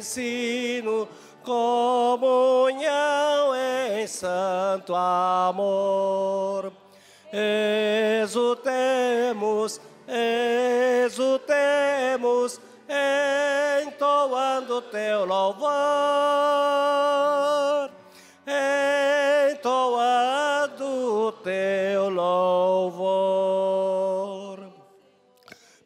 ensino, comunhão em santo amor. Exultemos, exultemos, entoando teu louvor, entoando teu louvor.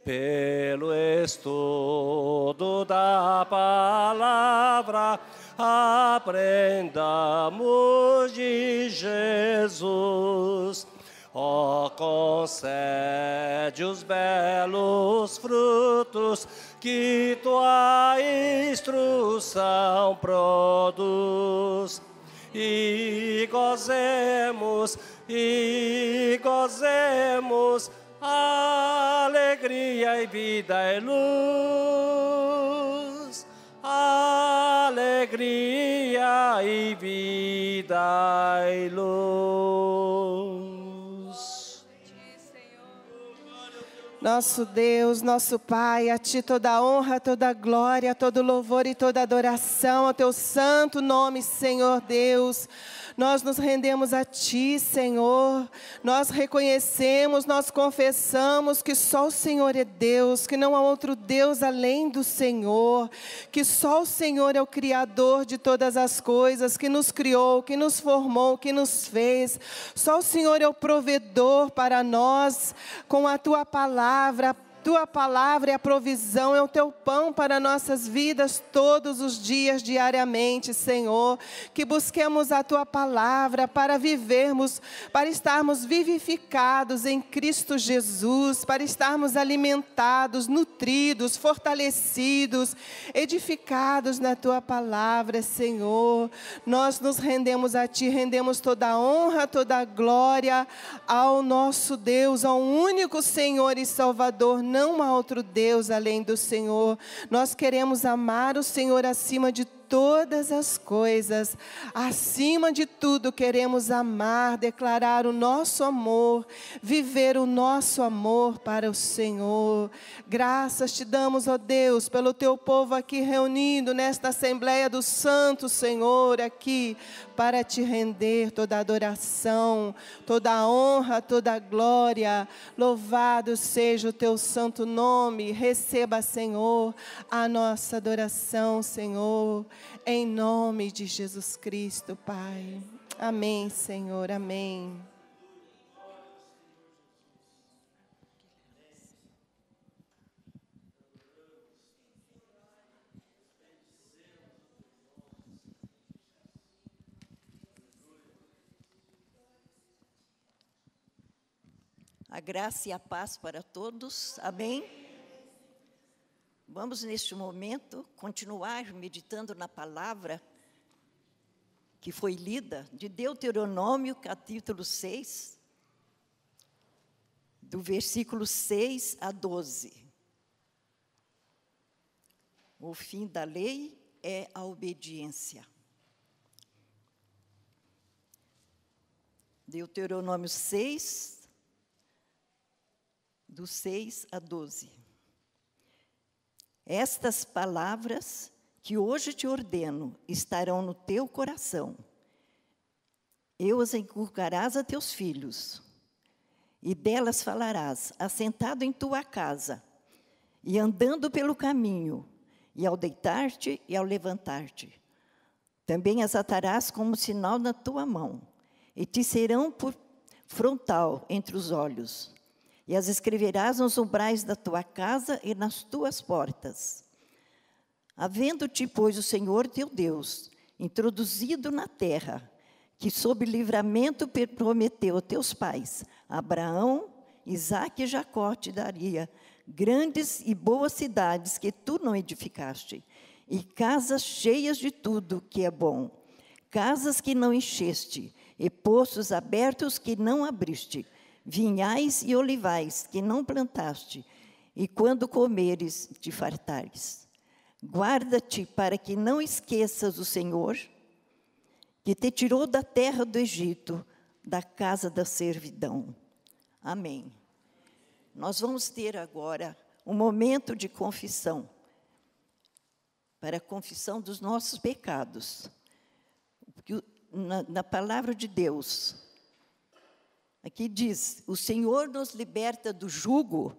Pelo estudo da palavra, aprendamos de Jesus. Ó, concede os belos frutos que tua instrução produz. E gozemos, alegria e vida e luz. Alegria e vida e luz. Nosso Deus, nosso Pai, a Ti toda a honra, toda a glória, todo louvor e toda adoração ao Teu santo nome, Senhor Deus. Nós nos rendemos a Ti, Senhor. Nós reconhecemos, nós confessamos que só o Senhor é Deus, que não há outro Deus além do Senhor, que só o Senhor é o Criador de todas as coisas, que nos criou, que nos formou, que nos fez. Só o Senhor é o provedor para nós, com a Tua palavra. Tua palavra é a provisão, é o Teu pão para nossas vidas todos os dias, diariamente, Senhor. Que busquemos a Tua palavra para vivermos, para estarmos vivificados em Cristo Jesus, para estarmos alimentados, nutridos, fortalecidos, edificados na Tua palavra, Senhor. Nós nos rendemos a Ti, rendemos toda a honra, toda a glória ao nosso Deus, ao único Senhor e Salvador. Não há outro Deus além do Senhor. Nós queremos amar o Senhor acima de todas as coisas. Acima de tudo, queremos amar, declarar o nosso amor, viver o nosso amor para o Senhor. Graças te damos, ó Deus, pelo teu povo aqui reunido nesta Assembleia do Santo, Senhor, aqui para te render toda a adoração, toda a honra, toda a glória. Louvado seja o teu santo nome. Receba, Senhor, a nossa adoração, Senhor. Em nome de Jesus Cristo, Pai. Amém, Senhor, amém. A graça e a paz para todos, amém? Vamos, neste momento, continuar meditando na palavra que foi lida de Deuteronômio, capítulo 6, do versículo 6 a 12. O fim da lei é a obediência. Deuteronômio 6, do 6 a 12. Estas palavras que hoje te ordeno estarão no teu coração. Eu as inculcarás a teus filhos, e delas falarás, assentado em tua casa, e andando pelo caminho, e ao deitar-te e ao levantar-te. Também as atarás como sinal na tua mão, e te serão por frontal entre os olhos. E as escreverás nos umbrais da tua casa e nas tuas portas. Havendo-te, pois, o Senhor teu Deus introduzido na terra, que sob livramento prometeu a teus pais, Abraão, Isaque e Jacó, te daria grandes e boas cidades que tu não edificaste, e casas cheias de tudo que é bom, casas que não encheste, e poços abertos que não abriste, vinhais e olivais que não plantaste, e quando comeres, te fartares. Guarda-te para que não esqueças o Senhor, que te tirou da terra do Egito, da casa da servidão. Amém. Nós vamos ter agora um momento de confissão. para a confissão dos nossos pecados. Porque na palavra de Deus, aqui diz, o Senhor nos liberta do jugo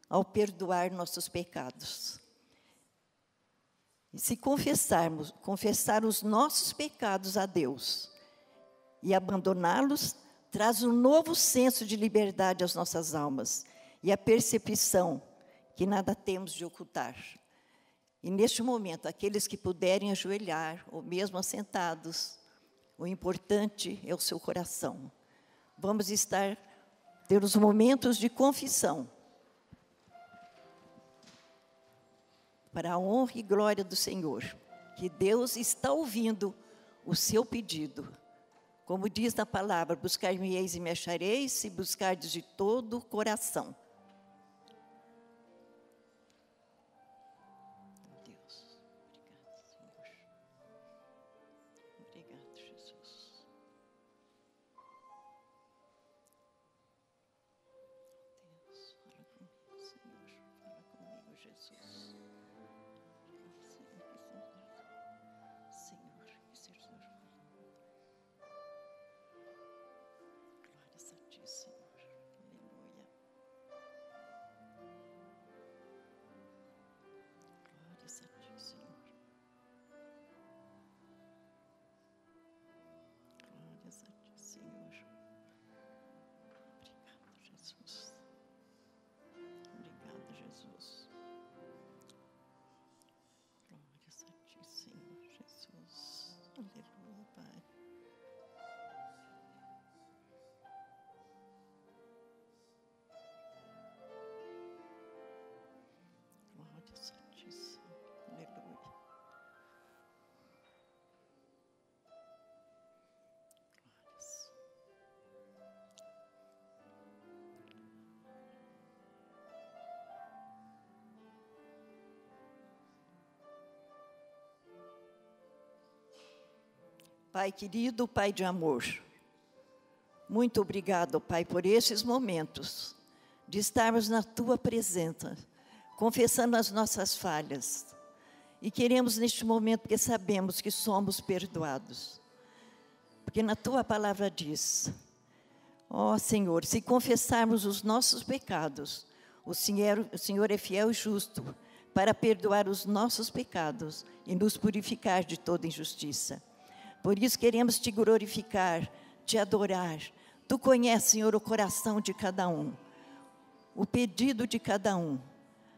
ao perdoar nossos pecados. E se confessar os nossos pecados a Deus e abandoná-los, traz um novo senso de liberdade às nossas almas e a percepção que nada temos de ocultar. E neste momento, aqueles que puderem ajoelhar, ou mesmo assentados, o importante é o seu coração. Vamos ter os momentos de confissão, para a honra e glória do Senhor, que Deus está ouvindo o seu pedido. Como diz na palavra, buscar-me-eis e me achareis, se buscardes de todo o coração. Aleluia, Pai. Glória Santíssima. Aleluia. Glórias. Pai querido, Pai de amor, muito obrigado, Pai, por esses momentos de estarmos na Tua presença, confessando as nossas falhas. E queremos neste momento, porque sabemos que somos perdoados. Porque na Tua palavra diz, ó Senhor, se confessarmos os nossos pecados, o Senhor é fiel e justo para perdoar os nossos pecados e nos purificar de toda injustiça. Por isso queremos Te glorificar, Te adorar. Tu conheces, Senhor, o coração de cada um, o pedido de cada um,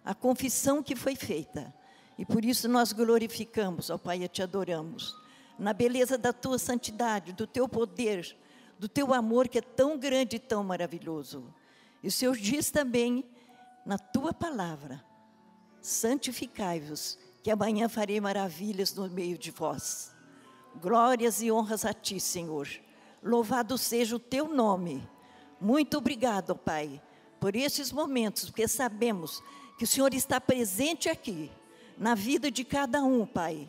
a confissão que foi feita. E por isso nós glorificamos, ó Pai, e Te adoramos. Na beleza da Tua santidade, do Teu poder, do Teu amor que é tão grande e tão maravilhoso. E o Senhor diz também, na Tua palavra, santificai-vos, que amanhã farei maravilhas no meio de vós. Glórias e honras a Ti, Senhor. Louvado seja o Teu nome. Muito obrigado, Pai, por esses momentos, porque sabemos que o Senhor está presente aqui, na vida de cada um, Pai,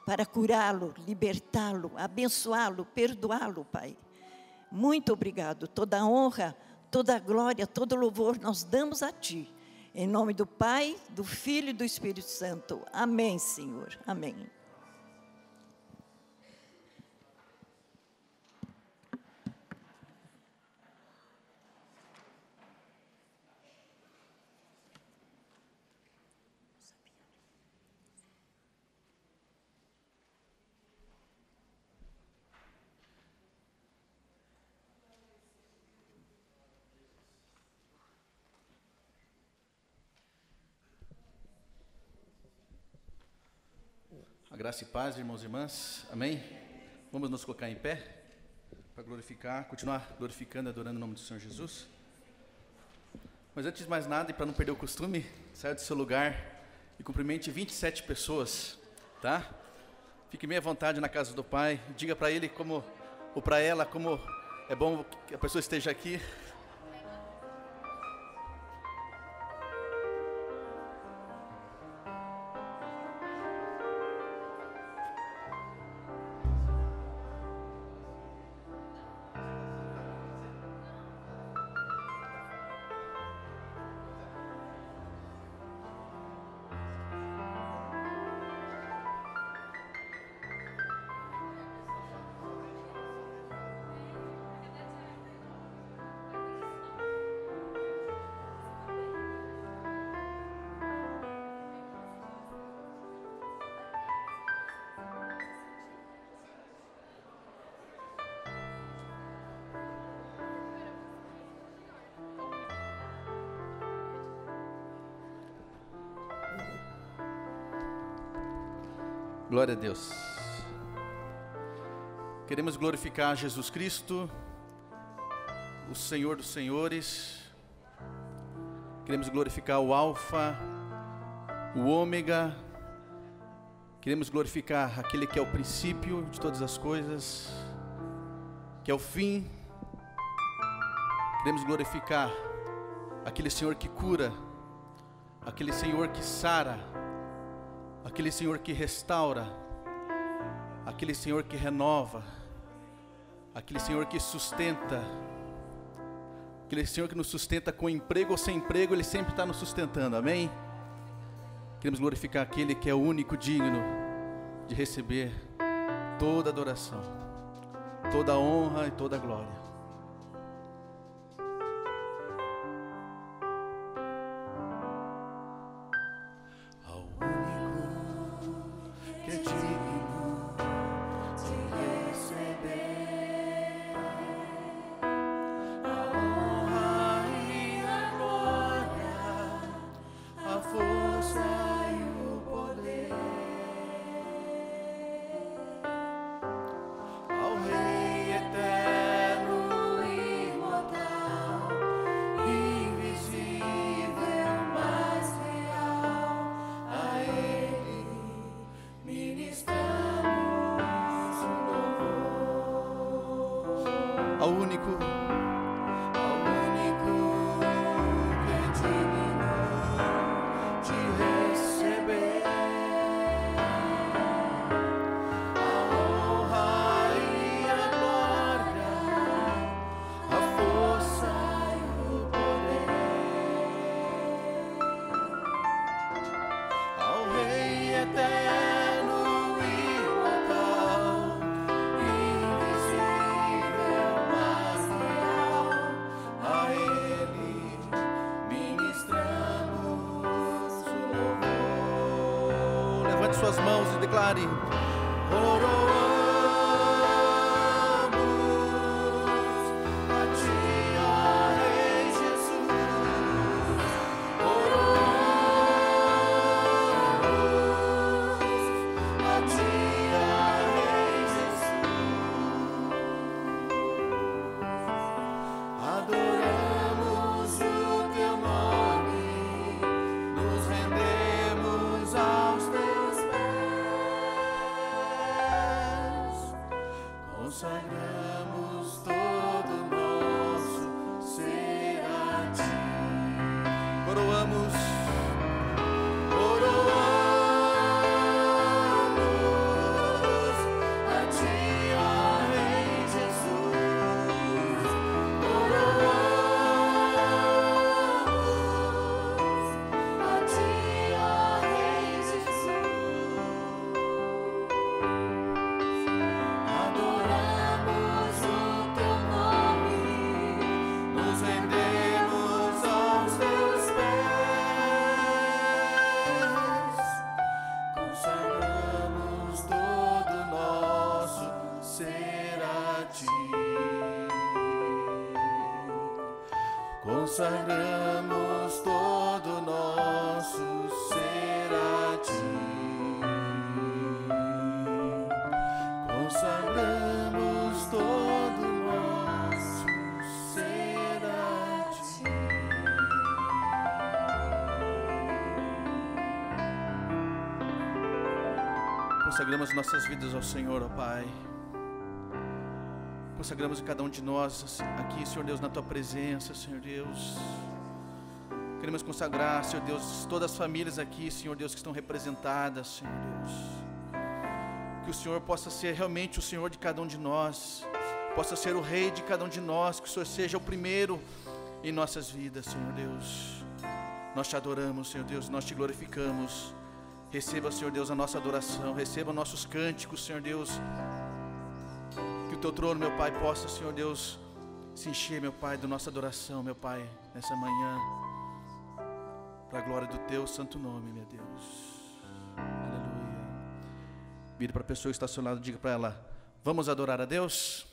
para curá-lo, libertá-lo, abençoá-lo, perdoá-lo, Pai. Muito obrigado. Toda a honra, toda a glória, todo o louvor nós damos a Ti. Em nome do Pai, do Filho e do Espírito Santo. Amém, Senhor. Amém. A graça e paz, irmãos e irmãs, amém? Vamos nos colocar em pé para glorificar, continuar glorificando e adorando o nome do Senhor Jesus. Mas antes de mais nada, e para não perder o costume, saia do seu lugar e cumprimente 27 pessoas, tá? Fique meio à vontade na casa do Pai, diga para ele como, ou para ela, como é bom que a pessoa esteja aqui. Glória a Deus. Queremos glorificar Jesus Cristo, o Senhor dos Senhores. Queremos glorificar o Alfa, o Ômega. Queremos glorificar aquele que é o princípio de todas as coisas, que é o fim. Queremos glorificar aquele Senhor que cura, aquele Senhor que sara, aquele Senhor que restaura, aquele Senhor que renova, aquele Senhor que sustenta, aquele Senhor que nos sustenta com emprego ou sem emprego, Ele sempre está nos sustentando, amém? Queremos glorificar aquele que é o único digno de receber toda adoração, toda honra e toda glória. Ao único que é digno de receber a honra e a glória, a força e o poder, ao Rei eterno e imortal, invisível, mas real, a Ele ministramos o louvor. Levante suas mãos e declare: oroamos a Ti, ó Rei Jesus. Oroamos a Ti, ó Rei Jesus. Adoramos o Teu nome, nos rendemos aos Teus pés, consagramos todo nosso ser a Ti. Coroamos a Ti, ó Rei Jesus. Oroamos a Ti, ó Rei Jesus. Adoramos o Teu nome, nos rendemos aos Teus pés, consagramos todo nosso ser a Ti. Consagramos todo nosso ser a Ti. Consagramos todo nosso ser a Ti. Consagramos nossas vidas ao Senhor, ó Pai. Consagramos cada um de nós aqui, Senhor Deus, na Tua presença, Senhor Deus. Queremos consagrar, Senhor Deus, todas as famílias aqui, Senhor Deus, que estão representadas, Senhor Deus. Que o Senhor possa ser realmente o Senhor de cada um de nós, possa ser o Rei de cada um de nós, que o Senhor seja o primeiro em nossas vidas, Senhor Deus. Nós Te adoramos, Senhor Deus, nós Te glorificamos. Receba, Senhor Deus, a nossa adoração, receba nossos cânticos, Senhor Deus. Que o Teu trono, meu Pai, possa, Senhor Deus, se encher, meu Pai, da nossa adoração, meu Pai, nessa manhã, para a glória do Teu santo nome, meu Deus. Aleluia. Vire para a pessoa que está ao seu lado, diga para ela: vamos adorar a Deus?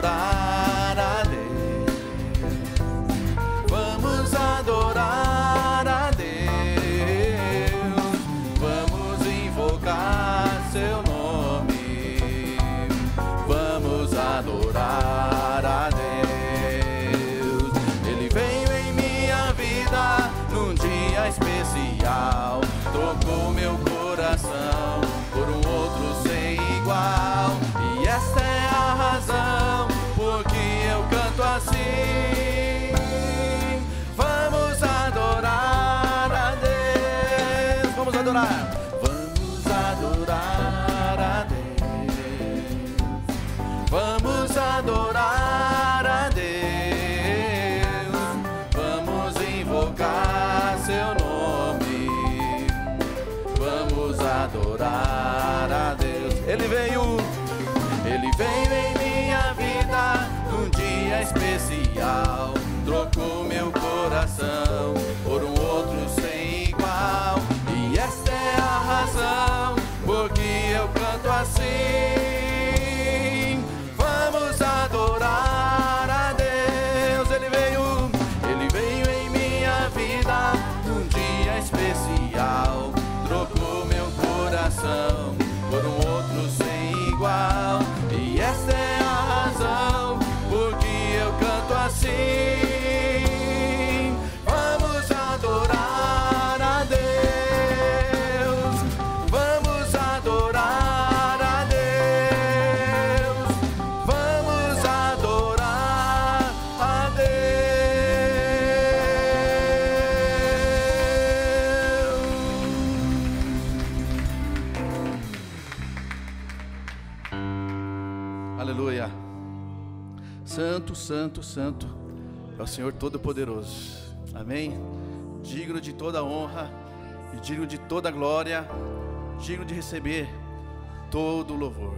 adorar a Deus. Vamos adorar a Deus. Vamos invocar seu nome. Vamos adorar a Deus. Ele veio em minha vida num dia especial. Trocou meu coração por um outro sem igual. E esta é a razão por que eu canto assim. Vamos adorar a Deus. Vamos adorar. Vamos adorar a Deus. Vamos adorar a Deus. Vamos invocar seu nome. Vamos adorar a Deus. Ele veio em minha vida num dia especial. Trocou meu coração por um outro sem igual. E esta é a razão por que eu canto assim. Vamos adorar a Deus. Ele veio em minha vida num dia especial. Trocou meu coração por um outro sem igual. E esta é a razão por que eu canto assim. Vamos adorar a Deus. Vamos adorar a Deus. Vamos adorar a Deus. Aleluia. Santo, santo, santo é o Senhor Todo-Poderoso. Amém? Digno de toda honra e digno de toda glória, digno de receber todo o louvor.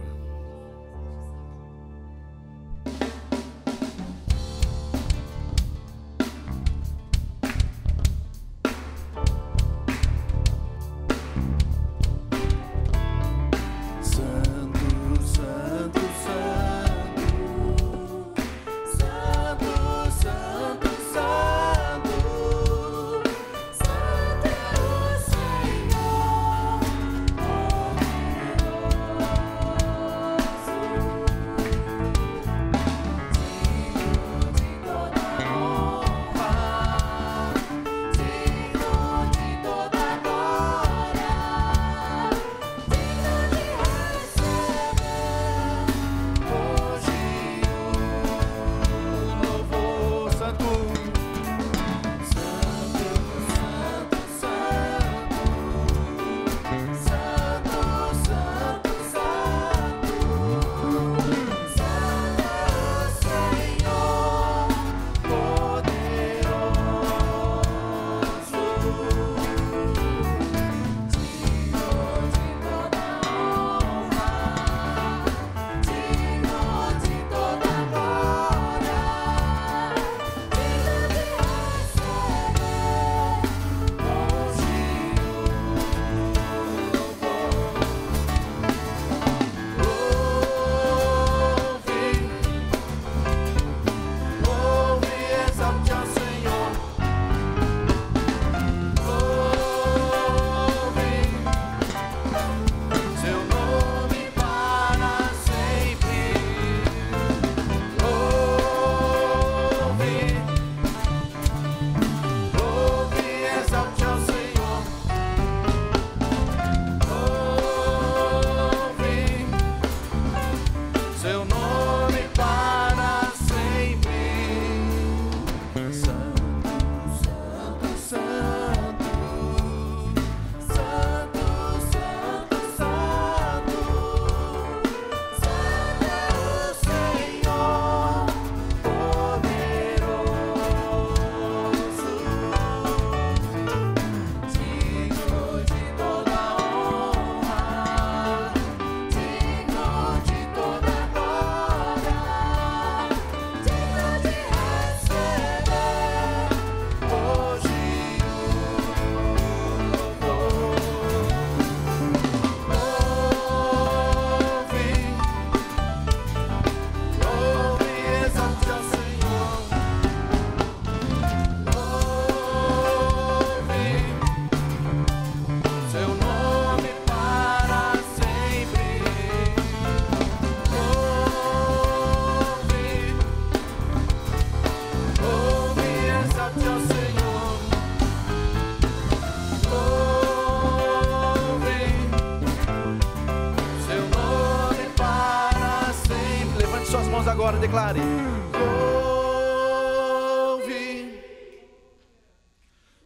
declare.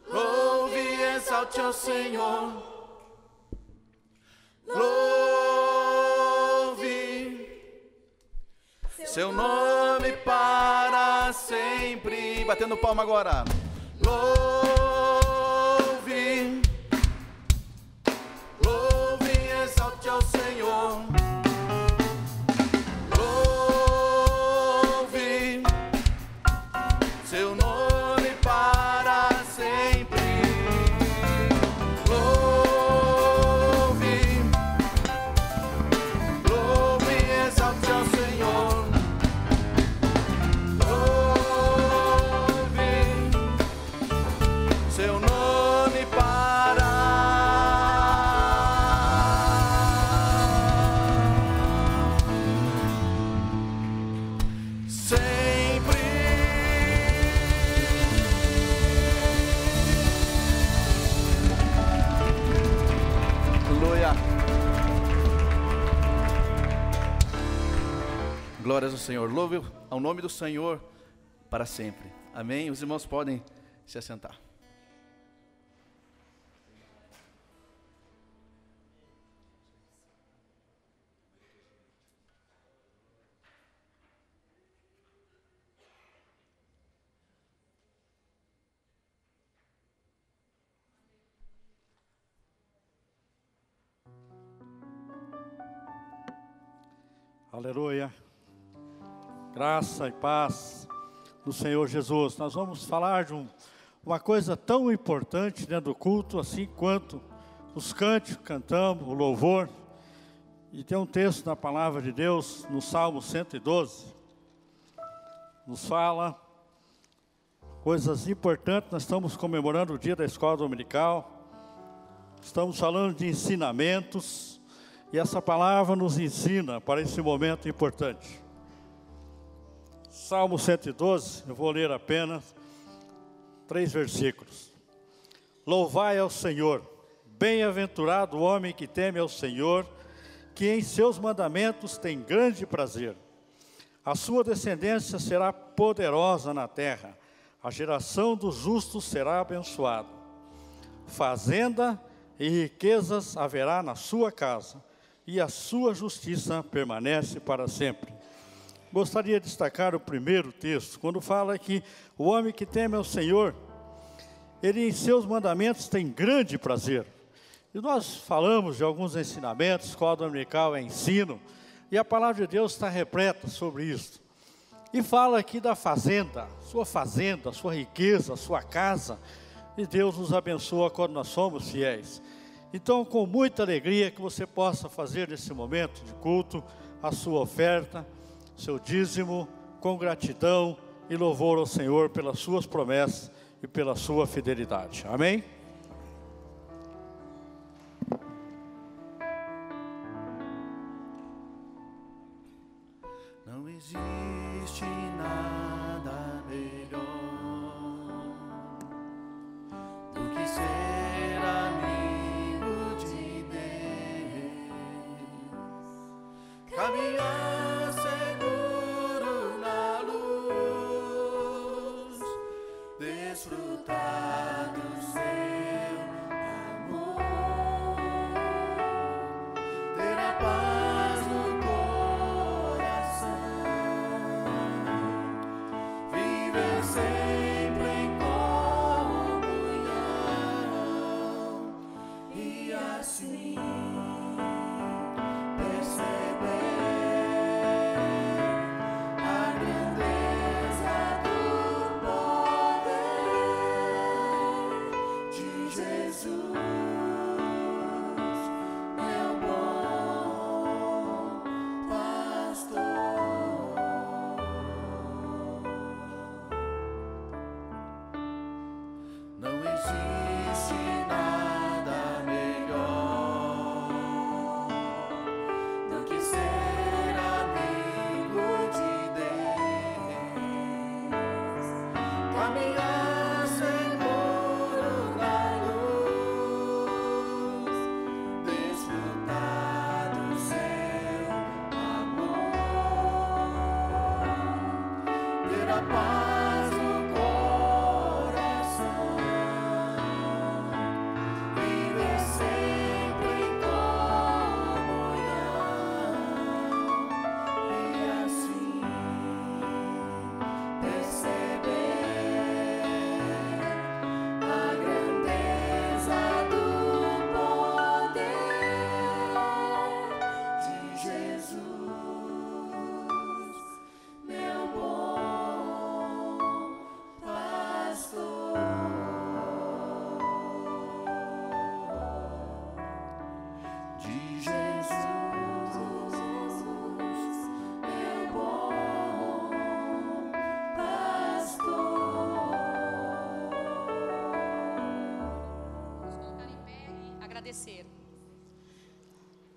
Louve e exalte ao Senhor. Louve seu nome para sempre. Batendo palma agora. Louve e exalte ao Senhor. Louve seu nome para sempre. Louve e exalte ao Senhor. Louve seu nome para sempre. Aleluia. Glórias ao Senhor. Louve ao nome do Senhor para sempre. Amém. Os irmãos podem se assentar. Aleluia. Graça e paz do Senhor Jesus. Nós vamos falar de uma coisa tão importante dentro do culto, assim quanto os cânticos, cantamos, o louvor. E tem um texto na palavra de Deus, no Salmo 112, nos fala coisas importantes. Nós estamos comemorando o dia da escola dominical, estamos falando de ensinamentos, e essa palavra nos ensina para esse momento importante. Salmo 112, eu vou ler apenas 3 versículos. Louvai ao Senhor, bem-aventurado o homem que teme ao Senhor, que em seus mandamentos tem grande prazer. A sua descendência será poderosa na terra, a geração dos justos será abençoada. Fazenda e riquezas haverá na sua casa, e a sua justiça permanece para sempre. Gostaria de destacar o primeiro texto, quando fala que o homem que teme ao Senhor, ele em seus mandamentos tem grande prazer. E nós falamos de alguns ensinamentos, escola dominical é ensino, e a palavra de Deus está repleta sobre isso. E fala aqui da fazenda, sua riqueza, sua casa, e Deus nos abençoa quando nós somos fiéis. Então, com muita alegria que você possa fazer nesse momento de culto a sua oferta, seu dízimo, com gratidão e louvor ao Senhor pelas suas promessas e pela sua fidelidade. Amém? Não existe nada melhor do que ser amigo de Deus, caminhar seguro na luz, desfrutar do seu amor, ter a paz no coração, viver sempre em comunhão e assim perceber a grandeza do poder de Jesus, meu bom pastor.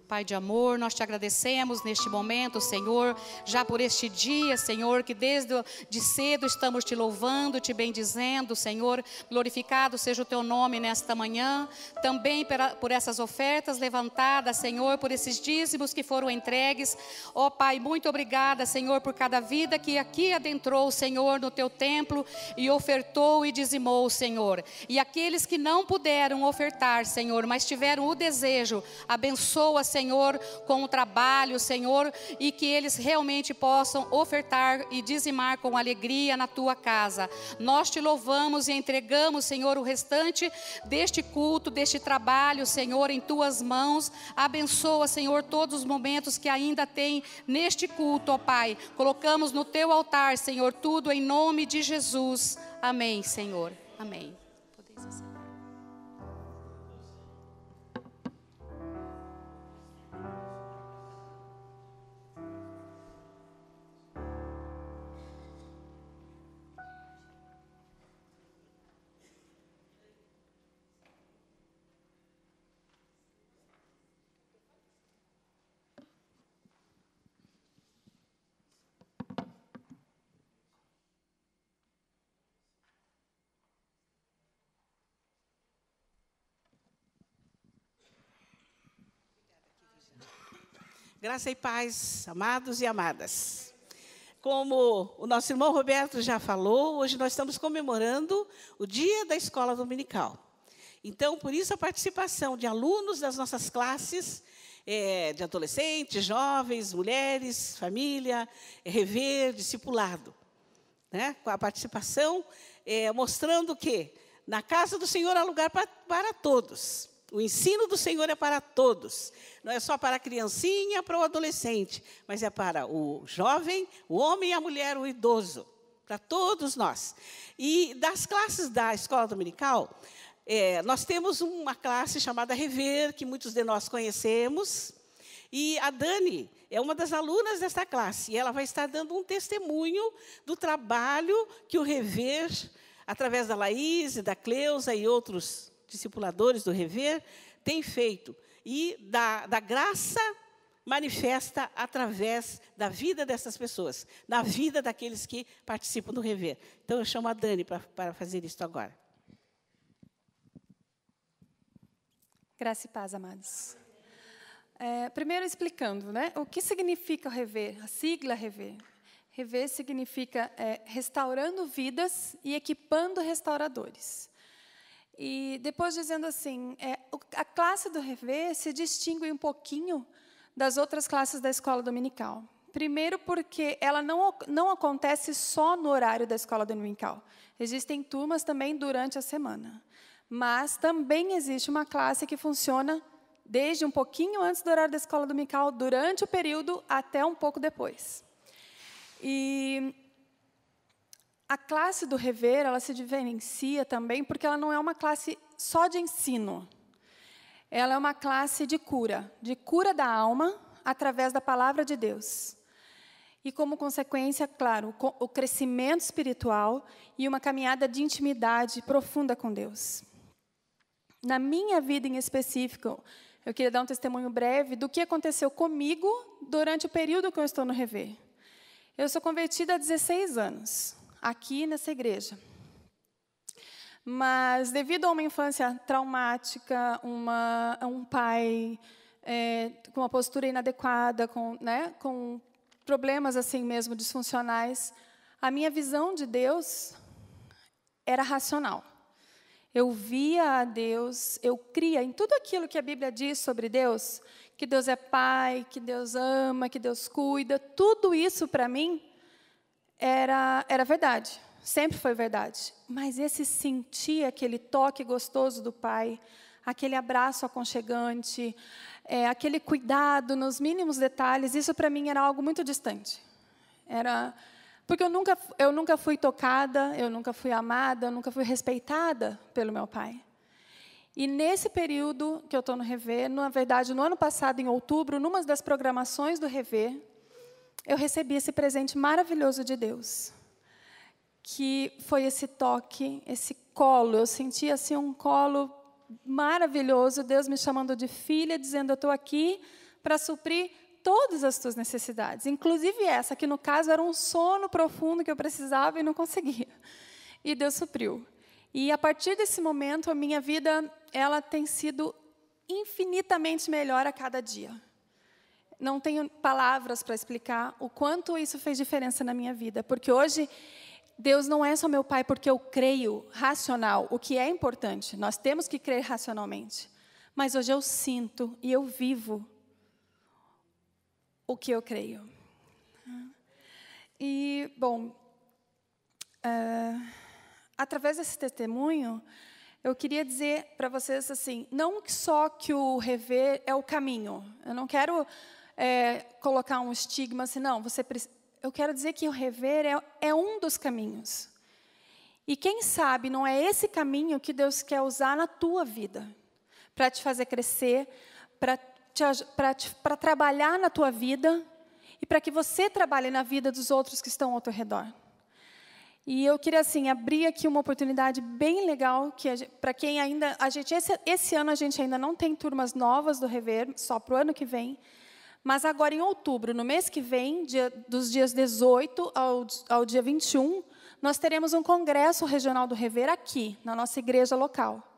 Pai de amor, nós te agradecemos neste momento, Senhor, já por este dia, Senhor, que desde de cedo estamos te louvando, te bendizendo, Senhor, glorificado seja o teu nome nesta manhã, também por essas ofertas levantadas, Senhor, por esses dízimos que foram entregues, ó Pai, muito obrigada, Senhor, por cada vida que aqui adentrou, Senhor, no teu templo e ofertou e dizimou, Senhor, e aqueles que não puderam ofertar, Senhor, mas tiveram o desejo, abençoa, Senhor, com o trabalho, Senhor, e que eles realmente possam ofertar e dizimar com alegria na tua casa. Nós te louvamos e entregamos, Senhor, o restante deste culto, deste trabalho, Senhor, em tuas mãos. Abençoa, Senhor, todos os momentos que ainda tem neste culto, ó Pai. Colocamos no teu altar, Senhor, tudo em nome de Jesus. Amém, Senhor. Amém. Podeis aceitar. Graça e paz, amados e amadas. Como o nosso irmão Roberto já falou, hoje nós estamos comemorando o dia da escola dominical. Então, por isso a participação de alunos das nossas classes, de adolescentes, jovens, mulheres, família, rever, discipulado. Né? Com a participação, mostrando que na casa do Senhor há lugar para todos. O ensino do Senhor é para todos. Não é só para a criancinha, para o adolescente, mas é para o jovem, o homem, a mulher, o idoso. Para todos nós. E das classes da escola dominical, nós temos uma classe chamada Rever, que muitos de nós conhecemos. E a Dani é uma das alunas desta classe. E ela vai estar dando um testemunho do trabalho que o Rever, através da Laís, da Cleusa e outros discipuladores do Rever, tem feito. E da graça manifesta através da vida dessas pessoas, da vida daqueles que participam do Rever. Então, eu chamo a Dani para fazer isso agora. Graça e paz, amados. Primeiro explicando, né, o que significa Rever, a sigla Rever. Rever significa restaurando vidas e equipando restauradores. E depois dizendo assim, a classe do Rever se distingue um pouquinho das outras classes da escola dominical. Primeiro porque ela não acontece só no horário da escola dominical. Existem turmas também durante a semana. Mas também existe uma classe que funciona desde um pouquinho antes do horário da escola dominical, durante o período até um pouco depois. E a classe do Rever, ela se diferencia também porque ela não é uma classe só de ensino. Ela é uma classe de cura da alma, através da palavra de Deus. E, como consequência, claro, o crescimento espiritual e uma caminhada de intimidade profunda com Deus. Na minha vida em específico, eu queria dar um testemunho breve do que aconteceu comigo durante o período que eu estou no Rever. Eu sou convertida há 16 anos. Aqui nessa igreja. Mas, devido a uma infância traumática, um pai com uma postura inadequada, com problemas assim mesmo disfuncionais, a minha visão de Deus era racional. Eu via a Deus, eu cria em tudo aquilo que a Bíblia diz sobre Deus, que Deus é Pai, que Deus ama, que Deus cuida, tudo isso para mim era verdade, sempre foi verdade. Mas esse sentir aquele toque gostoso do Pai, aquele abraço aconchegante, aquele cuidado nos mínimos detalhes, isso para mim era algo muito distante. Porque eu nunca fui tocada, eu nunca fui amada, eu nunca fui respeitada pelo meu pai. E nesse período que eu estou no Rever, na verdade, no ano passado, em outubro, numa das programações do Rever, eu recebi esse presente maravilhoso de Deus, que foi esse toque, esse colo. Eu senti assim um colo maravilhoso, Deus me chamando de filha, dizendo: eu estou aqui para suprir todas as tuas necessidades, inclusive essa, que no caso era um sono profundo que eu precisava e não conseguia. E Deus supriu. E a partir desse momento, a minha vida, ela tem sido infinitamente melhor a cada dia. Não tenho palavras para explicar o quanto isso fez diferença na minha vida, porque hoje Deus não é só meu Pai porque eu creio racional, o que é importante, nós temos que crer racionalmente. Mas hoje eu sinto e eu vivo o que eu creio. E, bom, através desse testemunho, eu queria dizer para vocês assim, não só que o Rever é o caminho, eu não quero colocar um estigma assim, não, eu quero dizer que o Rever é um dos caminhos. E quem sabe não é esse caminho que Deus quer usar na tua vida, para te fazer crescer, para trabalhar na tua vida e para que você trabalhe na vida dos outros que estão ao teu redor. E eu queria assim abrir aqui uma oportunidade bem legal que para quem ainda esse ano a gente ainda não tem turmas novas do Rever, só para o ano que vem, mas agora em outubro, no mês que vem, dos dias 18 ao dia 21, nós teremos um congresso regional do Rever aqui na nossa igreja local.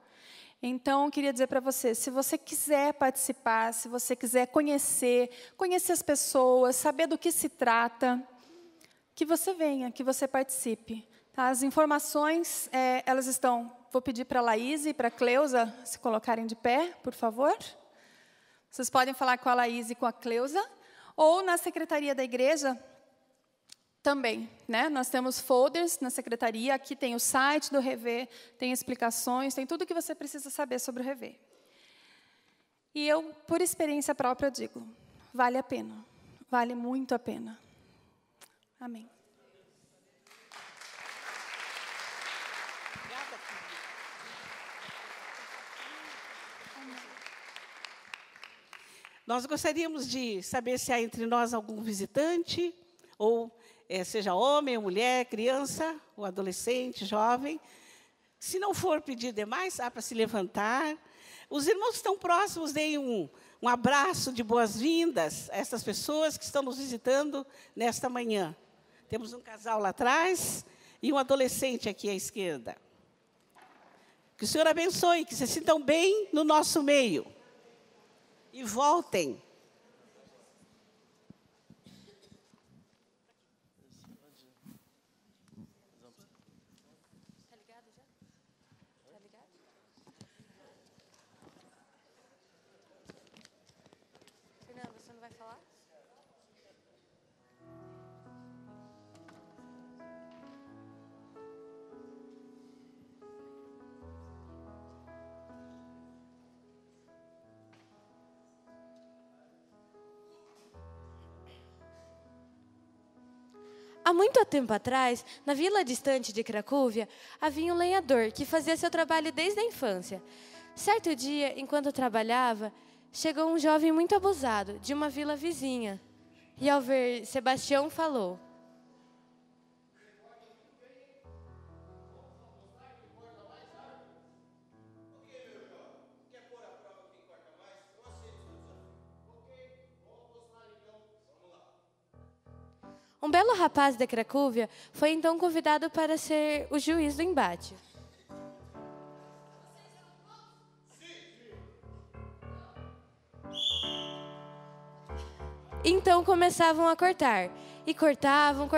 Então, eu queria dizer para você, se você quiser participar, se você quiser conhecer as pessoas, saber do que se trata, que você venha, que você participe. Tá? As informações, elas estão... Vou pedir para a Laís e para a Cleusa se colocarem de pé, por favor. Vocês podem falar com a Laís e com a Cleusa, ou na secretaria da igreja também, né? Nós temos folders na secretaria, aqui tem o site do Rever, tem explicações, tem tudo o que você precisa saber sobre o Rever. E eu, por experiência própria, digo, vale a pena, vale muito a pena. Amém. Nós gostaríamos de saber se há entre nós algum visitante, ou seja homem, ou mulher, criança, ou adolescente, jovem. Se não for pedir demais, há para se levantar. Os irmãos que estão próximos, deem um abraço de boas-vindas a essas pessoas que estão nos visitando nesta manhã. Temos um casal lá atrás e um adolescente aqui à esquerda. Que o Senhor abençoe, que se sintam bem no nosso meio. E voltem. Tá ligado já? Tá ligado? Fernanda, você não vai falar? Há muito tempo atrás, na vila distante de Cracóvia, havia um lenhador que fazia seu trabalho desde a infância. Certo dia, enquanto trabalhava, chegou um jovem muito abusado, de uma vila vizinha. E ao ver Sebastião, falou: um belo rapaz de Cracóvia foi então convidado para ser o juiz do embate. Então começavam a cortar. E cortavam.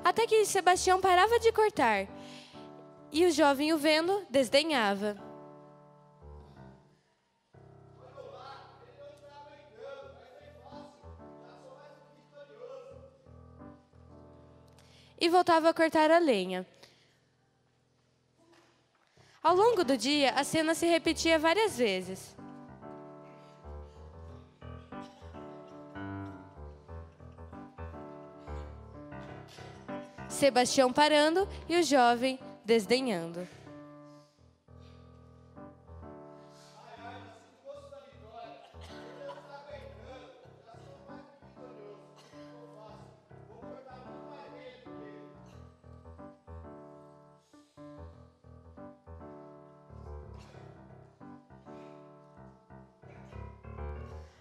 até que Sebastião parava de cortar. E o jovem, o vendo, desdenhava. E voltava a cortar a lenha. Ao longo do dia, a cena se repetia várias vezes. Sebastião parando e o jovem desdenhando.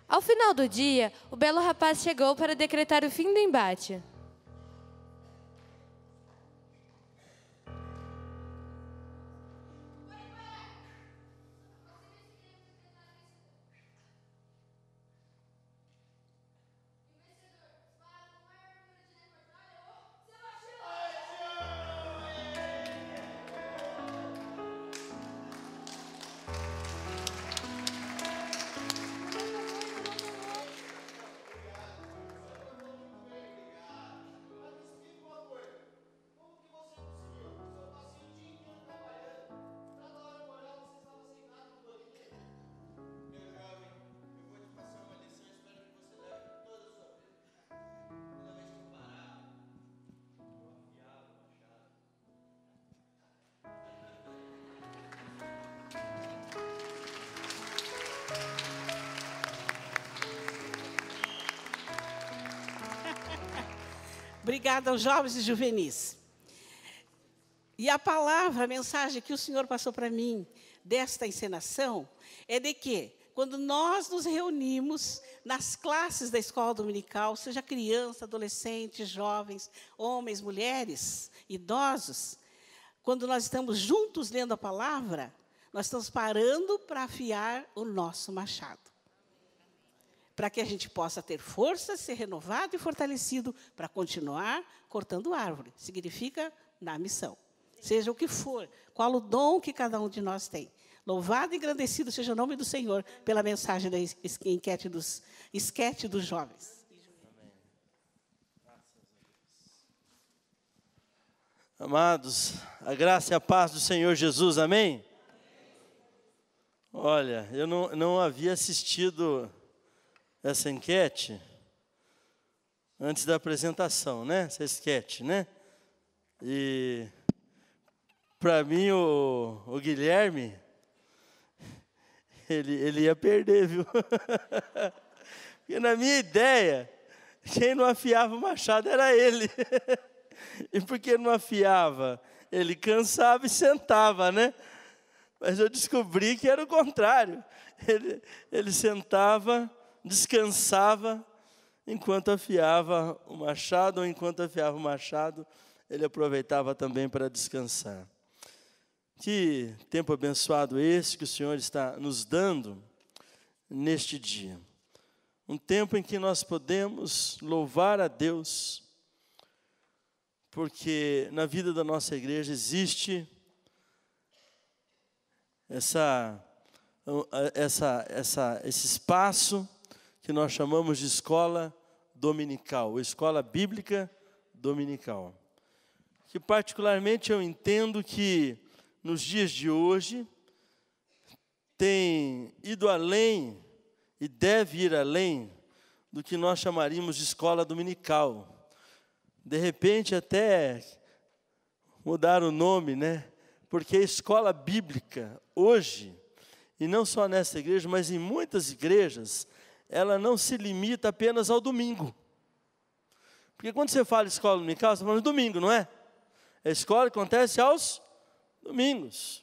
Ao final do dia, o belo rapaz chegou para decretar o fim do embate. Obrigada aos jovens e juvenis. E a palavra, a mensagem que o Senhor passou para mim desta encenação é de que, quando nós nos reunimos nas classes da escola dominical, seja criança, adolescente, jovens, homens, mulheres, idosos, quando nós estamos juntos lendo a palavra, nós estamos parando para afiar o nosso machado, para que a gente possa ter força, ser renovado e fortalecido para continuar cortando árvore. Significa na missão. Seja o que for, qual o dom que cada um de nós tem. Louvado e engrandecido seja o nome do Senhor pela mensagem da esquete dos jovens. Amados, a graça e a paz do Senhor Jesus, amém? Olha, eu não havia assistido essa enquete antes da apresentação, né? Essa esquete, né? E para mim o Guilherme ele ia perder, viu? Porque na minha ideia, quem não afiava o machado era ele. E porque não afiava, ele cansava e sentava, né? Mas eu descobri que era o contrário. Ele sentava, descansava, enquanto afiava o machado, ou enquanto afiava o machado, ele aproveitava também para descansar. Que tempo abençoado esse que o Senhor está nos dando neste dia. Um tempo em que nós podemos louvar a Deus, porque na vida da nossa igreja existe esse espaço que nós chamamos de escola dominical, ou escola bíblica dominical. Que particularmente eu entendo que nos dias de hoje tem ido além e deve ir além do que nós chamaríamos de escola dominical. De repente até mudar o nome, né? Porque a escola bíblica hoje, e não só nessa igreja, mas em muitas igrejas, ela não se limita apenas ao domingo. Porque quando você fala escola dominical, você está falando de domingo, não é? A escola acontece aos domingos.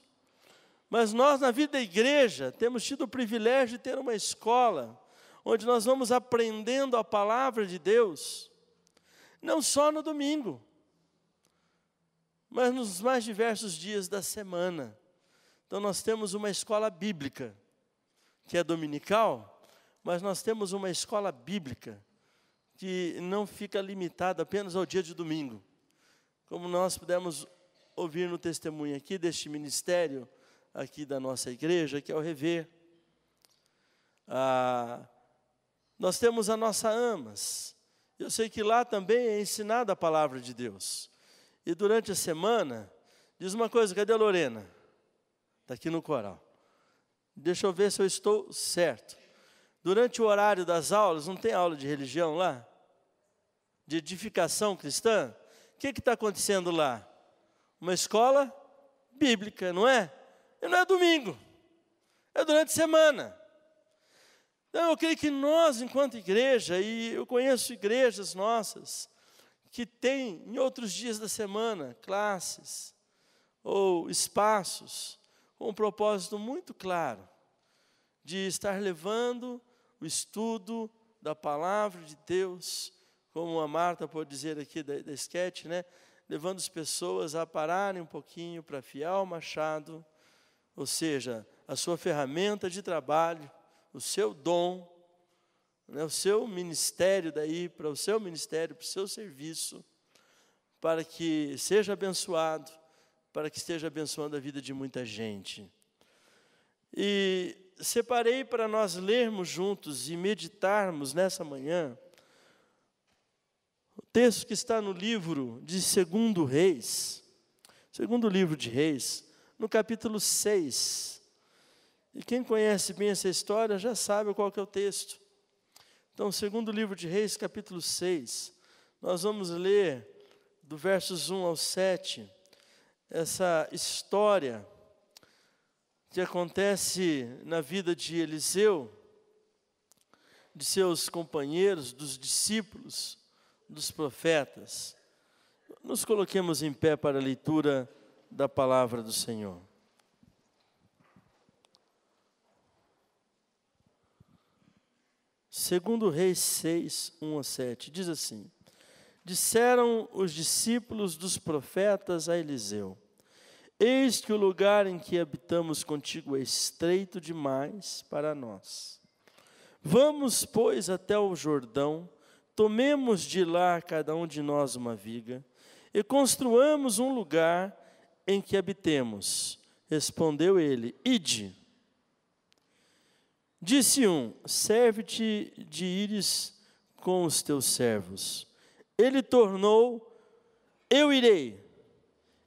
Mas nós, na vida da igreja, temos tido o privilégio de ter uma escola onde nós vamos aprendendo a palavra de Deus, não só no domingo, mas nos mais diversos dias da semana. Então nós temos uma escola bíblica, que é dominical, mas nós temos uma escola bíblica, que não fica limitada apenas ao dia de domingo. como nós pudemos ouvir no testemunho aqui deste ministério, aqui da nossa igreja, que é o Rever. Nós temos a nossa AMAS. Eu sei que lá também é ensinada a palavra de Deus. E durante a semana, diz uma coisa, cadê a Lorena? Está aqui no coral. Deixa eu ver se eu estou certo. Durante o horário das aulas, não tem aula de religião lá? De edificação cristã? O que está acontecendo lá? Uma escola bíblica, não é? E não é domingo, é durante a semana. Então, eu creio que nós, enquanto igreja, e eu conheço igrejas nossas, que têm, em outros dias da semana, classes ou espaços, com um propósito muito claro, de estar levando o estudo da palavra de Deus, como a Marta pode dizer aqui da sketch, né? Levando as pessoas a pararem um pouquinho para afiar o machado, ou seja, a sua ferramenta de trabalho, o seu dom, né, o seu ministério daí, para o seu ministério, para o seu serviço, para que seja abençoado, para que esteja abençoando a vida de muita gente. E separei para nós lermos juntos e meditarmos nessa manhã, o texto que está no livro de 2 Reis, segundo livro de Reis, no capítulo 6. E quem conhece bem essa história já sabe qual que é o texto. Então, segundo livro de Reis, capítulo 6, nós vamos ler do versos 1 ao 7, essa história que acontece na vida de Eliseu, de seus companheiros, dos discípulos, dos profetas. Nos coloquemos em pé para a leitura da palavra do Senhor. Segundo Reis 6, 1 a 7, diz assim: disseram os discípulos dos profetas a Eliseu: eis que o lugar em que habitamos contigo é estreito demais para nós. Vamos, pois, até o Jordão, tomemos de lá cada um de nós uma viga, e construamos um lugar em que habitemos. Respondeu ele: ide. Disse um: serve-te de ires com os teus servos. Ele tornou: eu irei.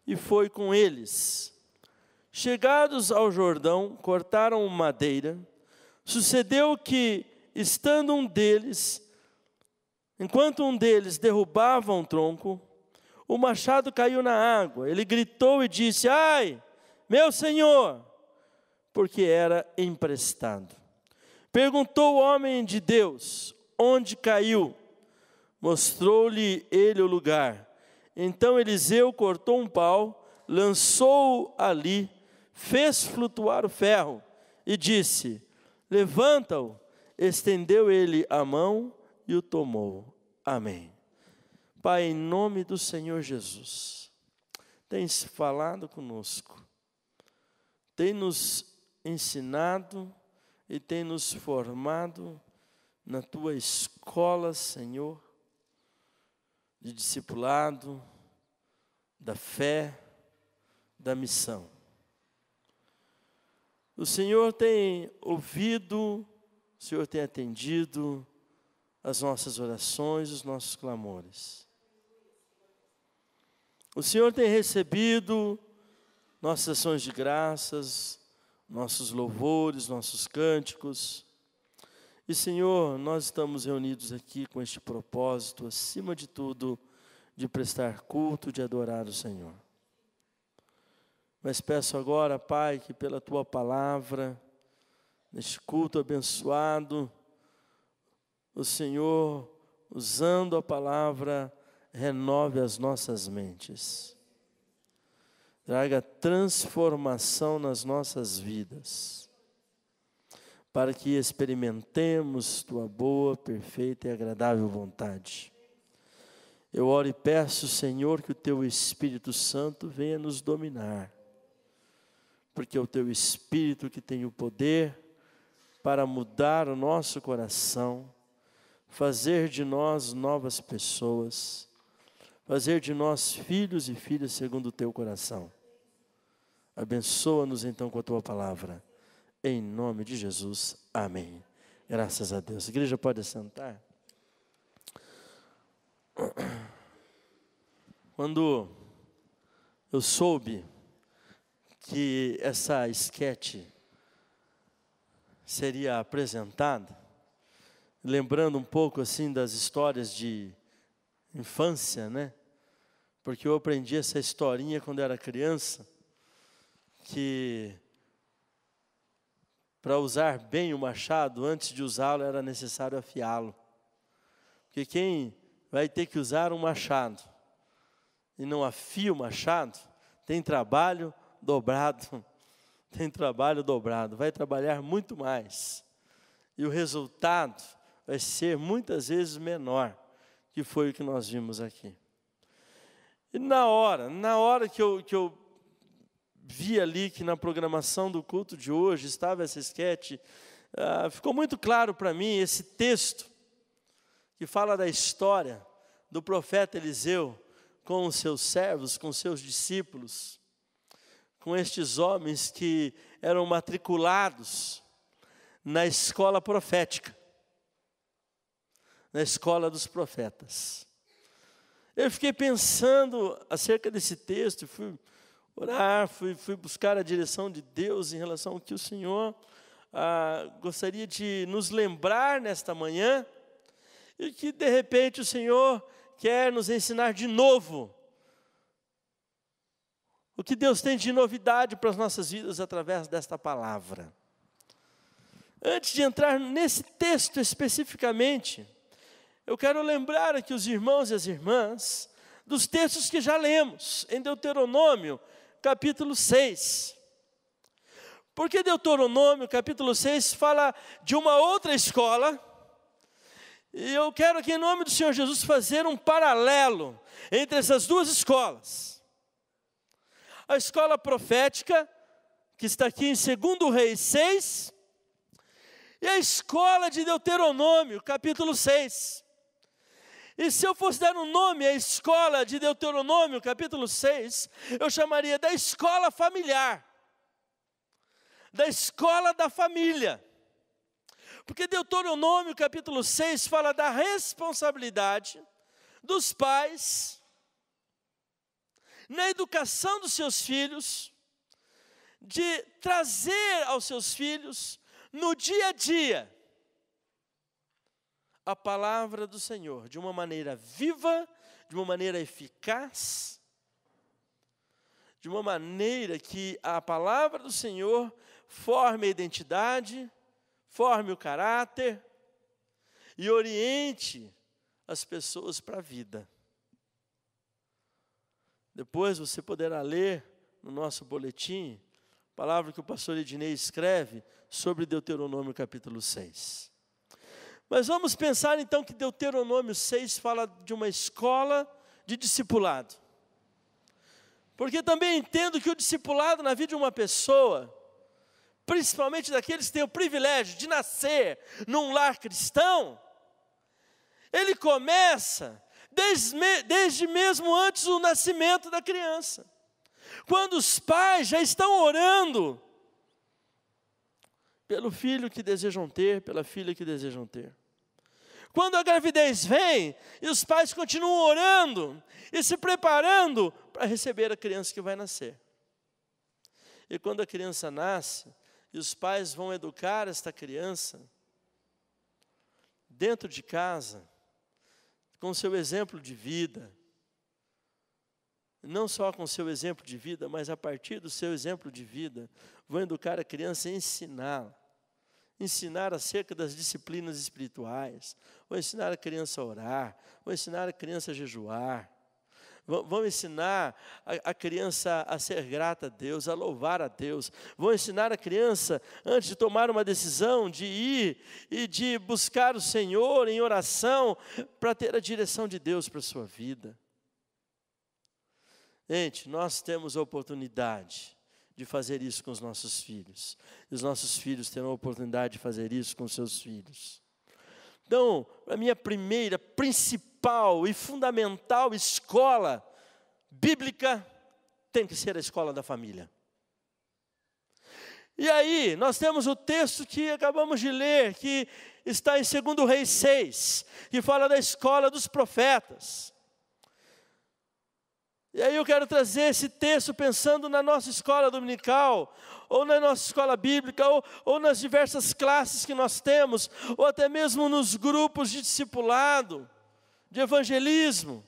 E foi com eles. Chegados ao Jordão, cortaram madeira. Sucedeu que, enquanto um deles derrubava um tronco, o machado caiu na água. Ele gritou e disse: ai, meu senhor, porque era emprestado. Perguntou o homem de Deus: onde caiu? Mostrou-lhe ele o lugar. Então Eliseu cortou um pau, lançou-o ali, fez flutuar o ferro e disse: levanta-o. Estendeu ele a mão e o tomou. Amém. Pai, em nome do Senhor Jesus, tens falado conosco, tem nos ensinado e tem nos formado na tua escola, Senhor, de discipulado, da fé, da missão. O Senhor tem ouvido, o Senhor tem atendido as nossas orações, os nossos clamores. O Senhor tem recebido nossas ações de graças, nossos louvores, nossos cânticos. E, Senhor, nós estamos reunidos aqui com este propósito, acima de tudo, de prestar culto, de adorar o Senhor. Mas peço agora, Pai, que pela Tua palavra, neste culto abençoado, o Senhor, usando a palavra, renove as nossas mentes. Traga transformação nas nossas vidas, para que experimentemos Tua boa, perfeita e agradável vontade. Eu oro e peço, Senhor, que o Teu Espírito Santo venha nos dominar, porque é o Teu Espírito que tem o poder para mudar o nosso coração, fazer de nós novas pessoas, fazer de nós filhos e filhas segundo o teu coração. Abençoa-nos então com a tua palavra. Em nome de Jesus. Amém. Graças a Deus. A igreja pode sentar. Quando eu soube que essa esquete seria apresentada, lembrando um pouco assim das histórias de infância, né? Porque eu aprendi essa historinha quando eu era criança, que para usar bem o machado, antes de usá-lo era necessário afiá-lo. Porque quem vai ter que usar um machado e não afia o machado, tem trabalho dobrado. Tem trabalho dobrado, vai trabalhar muito mais. E o resultado vai ser muitas vezes menor, que foi o que nós vimos aqui. E na hora que eu vi ali que na programação do culto de hoje estava essa esquete, ficou muito claro para mim esse texto que fala da história do profeta Eliseu com os seus servos, com os seus discípulos, com estes homens que eram matriculados na escola profética, na escola dos profetas. Eu fiquei pensando acerca desse texto, fui orar, fui buscar a direção de Deus em relação ao que o Senhor gostaria de nos lembrar nesta manhã, e que de repente o Senhor quer nos ensinar de novo o que Deus tem de novidade para as nossas vidas através desta palavra. Antes de entrar nesse texto especificamente, eu quero lembrar aqui os irmãos e as irmãs dos textos que já lemos em Deuteronômio, capítulo 6. Porque Deuteronômio, capítulo 6, fala de uma outra escola, e eu quero aqui em nome do Senhor Jesus fazer um paralelo entre essas duas escolas. A escola profética, que está aqui em 2 Reis 6, e a escola de Deuteronômio, capítulo 6. E se eu fosse dar um nome à escola de Deuteronômio, capítulo 6, eu chamaria da escola familiar, da escola da família. Porque Deuteronômio, capítulo 6, fala da responsabilidade dos pais na educação dos seus filhos, de trazer aos seus filhos, no dia a dia, a palavra do Senhor, de uma maneira viva, de uma maneira eficaz, de uma maneira que a palavra do Senhor forme a identidade, forme o caráter e oriente as pessoas para a vida. Depois você poderá ler no nosso boletim a palavra que o pastor Ednei escreve sobre Deuteronômio capítulo 6. Mas vamos pensar então que Deuteronômio 6 fala de uma escola de discipulado. Porque também entendo que o discipulado na vida de uma pessoa, principalmente daqueles que têm o privilégio de nascer num lar cristão, ele começa desde mesmo antes do nascimento da criança. Quando os pais já estão orando pelo filho que desejam ter, pela filha que desejam ter. Quando a gravidez vem, e os pais continuam orando e se preparando para receber a criança que vai nascer. E quando a criança nasce, e os pais vão educar esta criança dentro de casa, com seu exemplo de vida, não só com seu exemplo de vida, mas a partir do seu exemplo de vida, vão educar a criança e ensiná-la. Ensinar acerca das disciplinas espirituais, vão ensinar a criança a orar, vão ensinar a criança a jejuar, vão ensinar a criança a ser grata a Deus, a louvar a Deus, vão ensinar a criança, antes de tomar uma decisão, de ir e de buscar o Senhor em oração, para ter a direção de Deus para a sua vida. Gente, nós temos a oportunidade de fazer isso com os nossos filhos. E os nossos filhos terão a oportunidade de fazer isso com os seus filhos. Então, a minha primeira, principal e fundamental escola bíblica tem que ser a escola da família. E aí, nós temos o texto que acabamos de ler, que está em 2 Reis 6, que fala da escola dos profetas. E aí eu quero trazer esse texto pensando na nossa escola dominical, ou na nossa escola bíblica, ou nas diversas classes que nós temos, ou até mesmo nos grupos de discipulado, de evangelismo.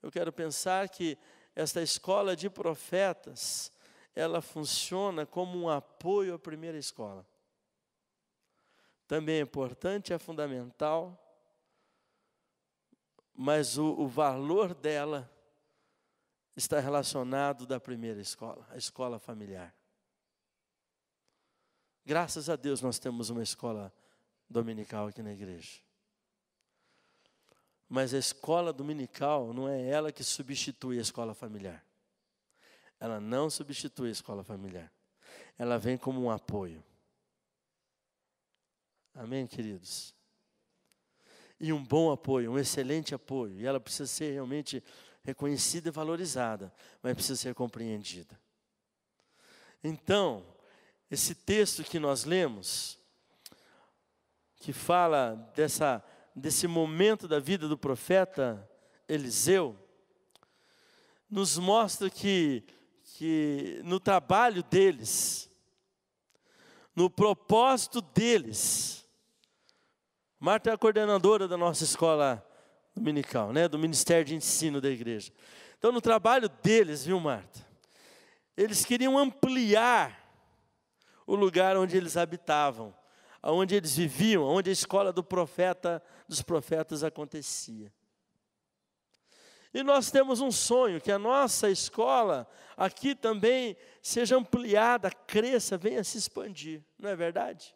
Eu quero pensar que esta escola de profetas, ela funciona como um apoio à primeira escola. Também é importante, é fundamental, mas o valor dela está relacionado da primeira escola, a escola familiar. Graças a Deus nós temos uma escola dominical aqui na igreja. Mas a escola dominical não é ela que substitui a escola familiar. Ela não substitui a escola familiar. Ela vem como um apoio. Amém, queridos? E um bom apoio, um excelente apoio. E ela precisa ser realmente reconhecida e valorizada, mas precisa ser compreendida. Então, esse texto que nós lemos, que fala desse momento da vida do profeta Eliseu, nos mostra que no trabalho deles, no propósito deles, Marta é a coordenadora da nossa escola dominical, né, do Ministério de Ensino da igreja. Então, no trabalho deles, viu, Marta? Eles queriam ampliar o lugar onde eles habitavam, onde eles viviam, onde a escola dos profetas acontecia. E nós temos um sonho, que a nossa escola aqui também seja ampliada, cresça, venha se expandir, não é verdade?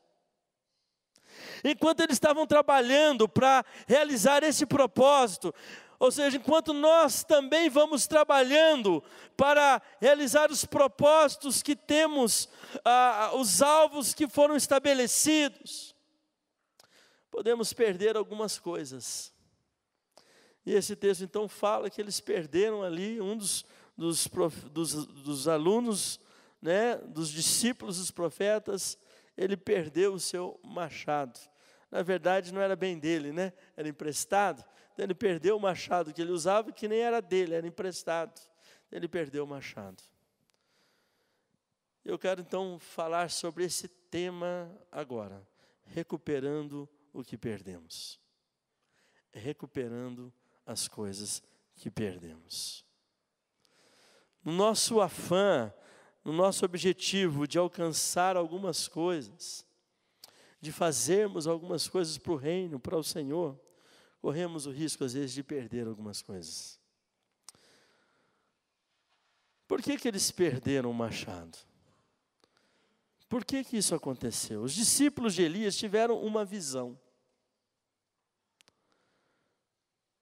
Enquanto eles estavam trabalhando para realizar esse propósito, ou seja, enquanto nós também vamos trabalhando para realizar os propósitos que temos, os alvos que foram estabelecidos, podemos perder algumas coisas. E esse texto então fala que eles perderam ali, um dos alunos, né, dos discípulos dos profetas, ele perdeu o seu machado. Na verdade não era bem dele, né? Era emprestado. Então ele perdeu o machado que ele usava, que nem era dele, era emprestado. Ele perdeu o machado. Eu quero então falar sobre esse tema agora, recuperando o que perdemos. Recuperando as coisas que perdemos. No nosso afã, no nosso objetivo de alcançar algumas coisas, de fazermos algumas coisas para o reino, para o Senhor, corremos o risco, às vezes, de perder algumas coisas. Por que eles perderam o machado? Por que isso aconteceu? Os discípulos de Elias tiveram uma visão.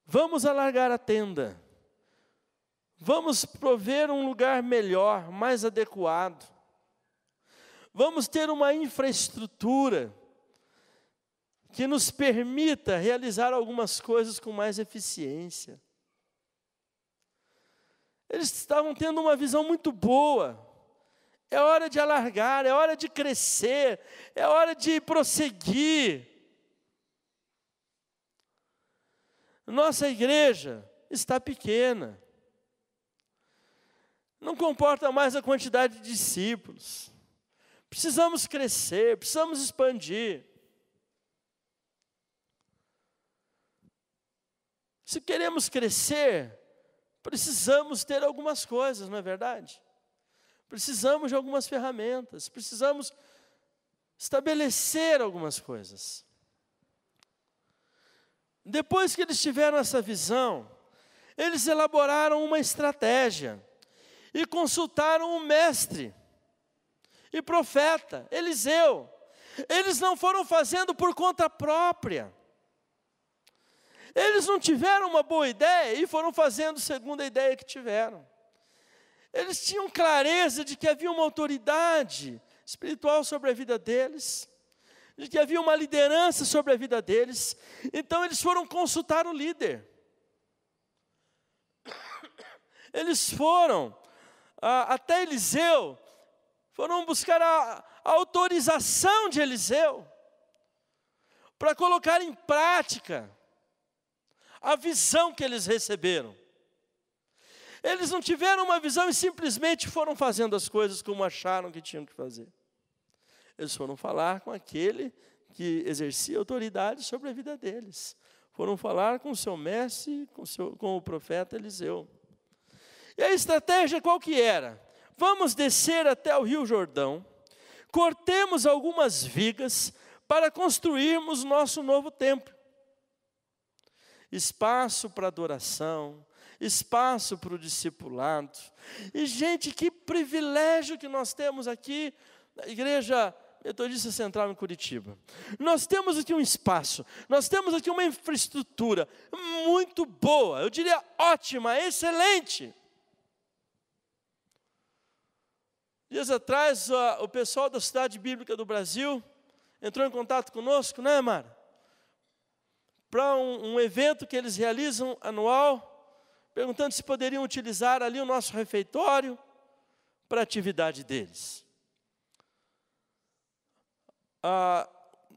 Vamos alargar a tenda. Vamos prover um lugar melhor, mais adequado. Vamos ter uma infraestrutura que nos permita realizar algumas coisas com mais eficiência. Eles estavam tendo uma visão muito boa. É hora de alargar, é hora de crescer, é hora de prosseguir. Nossa igreja está pequena. Não comporta mais a quantidade de discípulos. Precisamos crescer, precisamos expandir. Se queremos crescer, precisamos ter algumas coisas, não é verdade? Precisamos de algumas ferramentas, precisamos estabelecer algumas coisas. Depois que eles tiveram essa visão, eles elaboraram uma estratégia e consultaram o mestre e profeta, Eliseu. Eles não foram fazendo por conta própria. Eles não tiveram uma boa ideia e foram fazendo segundo a ideia que tiveram. Eles tinham clareza de que havia uma autoridade espiritual sobre a vida deles, de que havia uma liderança sobre a vida deles. Então eles foram consultar o líder. Eles foram até Eliseu, foram buscar a autorização de Eliseu para colocar em prática a visão que eles receberam. Eles não tiveram uma visão e simplesmente foram fazendo as coisas como acharam que tinham que fazer. Eles foram falar com aquele que exercia autoridade sobre a vida deles. Foram falar com o seu mestre, com o profeta Eliseu. E a estratégia qual que era? Vamos descer até o Rio Jordão, cortemos algumas vigas para construirmos nosso novo templo. Espaço para adoração, espaço para o discipulado. E, gente, que privilégio que nós temos aqui na Igreja Metodista Central em Curitiba. Nós temos aqui um espaço, nós temos aqui uma infraestrutura muito boa, eu diria ótima, excelente. Dias atrás, o pessoal da Cidade Bíblica do Brasil entrou em contato conosco, né, Mara? Para um evento que eles realizam anual, perguntando se poderiam utilizar ali o nosso refeitório para a atividade deles.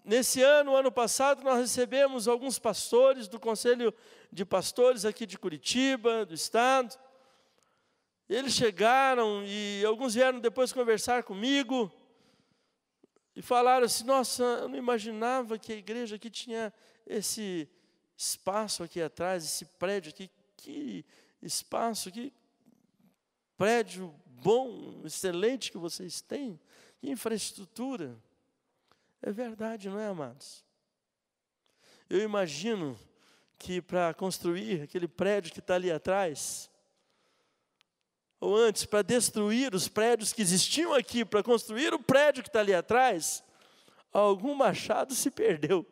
Nesse ano passado, nós recebemos alguns pastores do Conselho de Pastores aqui de Curitiba, do estado. Eles chegaram e alguns vieram depois conversar comigo e falaram assim: nossa, eu não imaginava que a igreja aqui tinha esse espaço aqui atrás, esse prédio aqui, que espaço, que prédio bom, excelente que vocês têm, que infraestrutura. É verdade, não é, amados? Eu imagino que para construir aquele prédio que está ali atrás, ou antes, para destruir os prédios que existiam aqui, para construir o prédio que está ali atrás, algum machado se perdeu.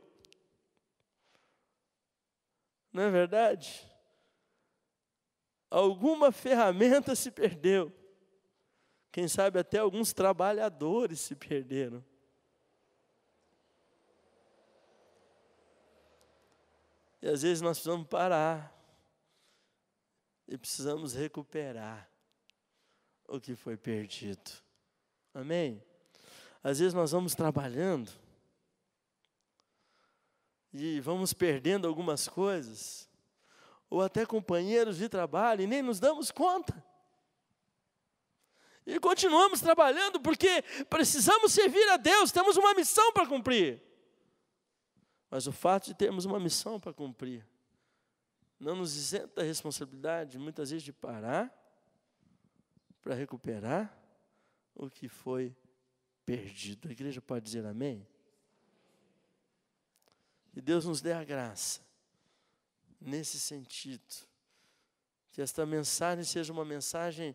Não é verdade? Alguma ferramenta se perdeu. Quem sabe até alguns trabalhadores se perderam. E às vezes nós precisamos parar e precisamos recuperar o que foi perdido. Amém? Às vezes nós vamos trabalhando e vamos perdendo algumas coisas, ou até companheiros de trabalho, e nem nos damos conta. E continuamos trabalhando porque precisamos servir a Deus, temos uma missão para cumprir. Mas o fato de termos uma missão para cumprir não nos isenta da responsabilidade, muitas vezes, de parar para recuperar o que foi perdido. A igreja pode dizer amém? Que Deus nos dê a graça, nesse sentido, que esta mensagem seja uma mensagem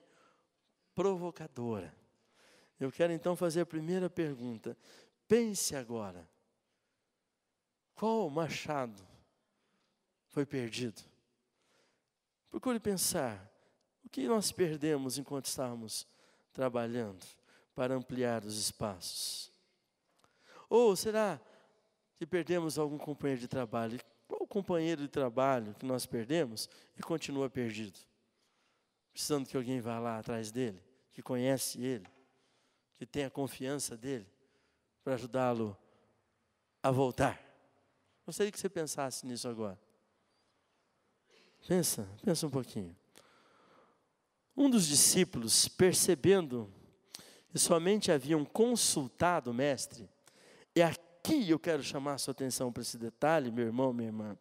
provocadora. Eu quero então fazer a primeira pergunta. Pense agora, qual machado foi perdido? Procure pensar, o que nós perdemos enquanto estávamos trabalhando para ampliar os espaços? Ou será que perdemos algum companheiro de trabalho? Qual companheiro de trabalho que nós perdemos e continua perdido? Precisando que alguém vá lá atrás dele, que conhece ele, que tenha confiança dele, para ajudá-lo a voltar. Gostaria que você pensasse nisso agora. Pensa um pouquinho. Um dos discípulos, percebendo que somente haviam consultado o mestre, e aqui eu quero chamar a sua atenção para esse detalhe, meu irmão, minha irmã.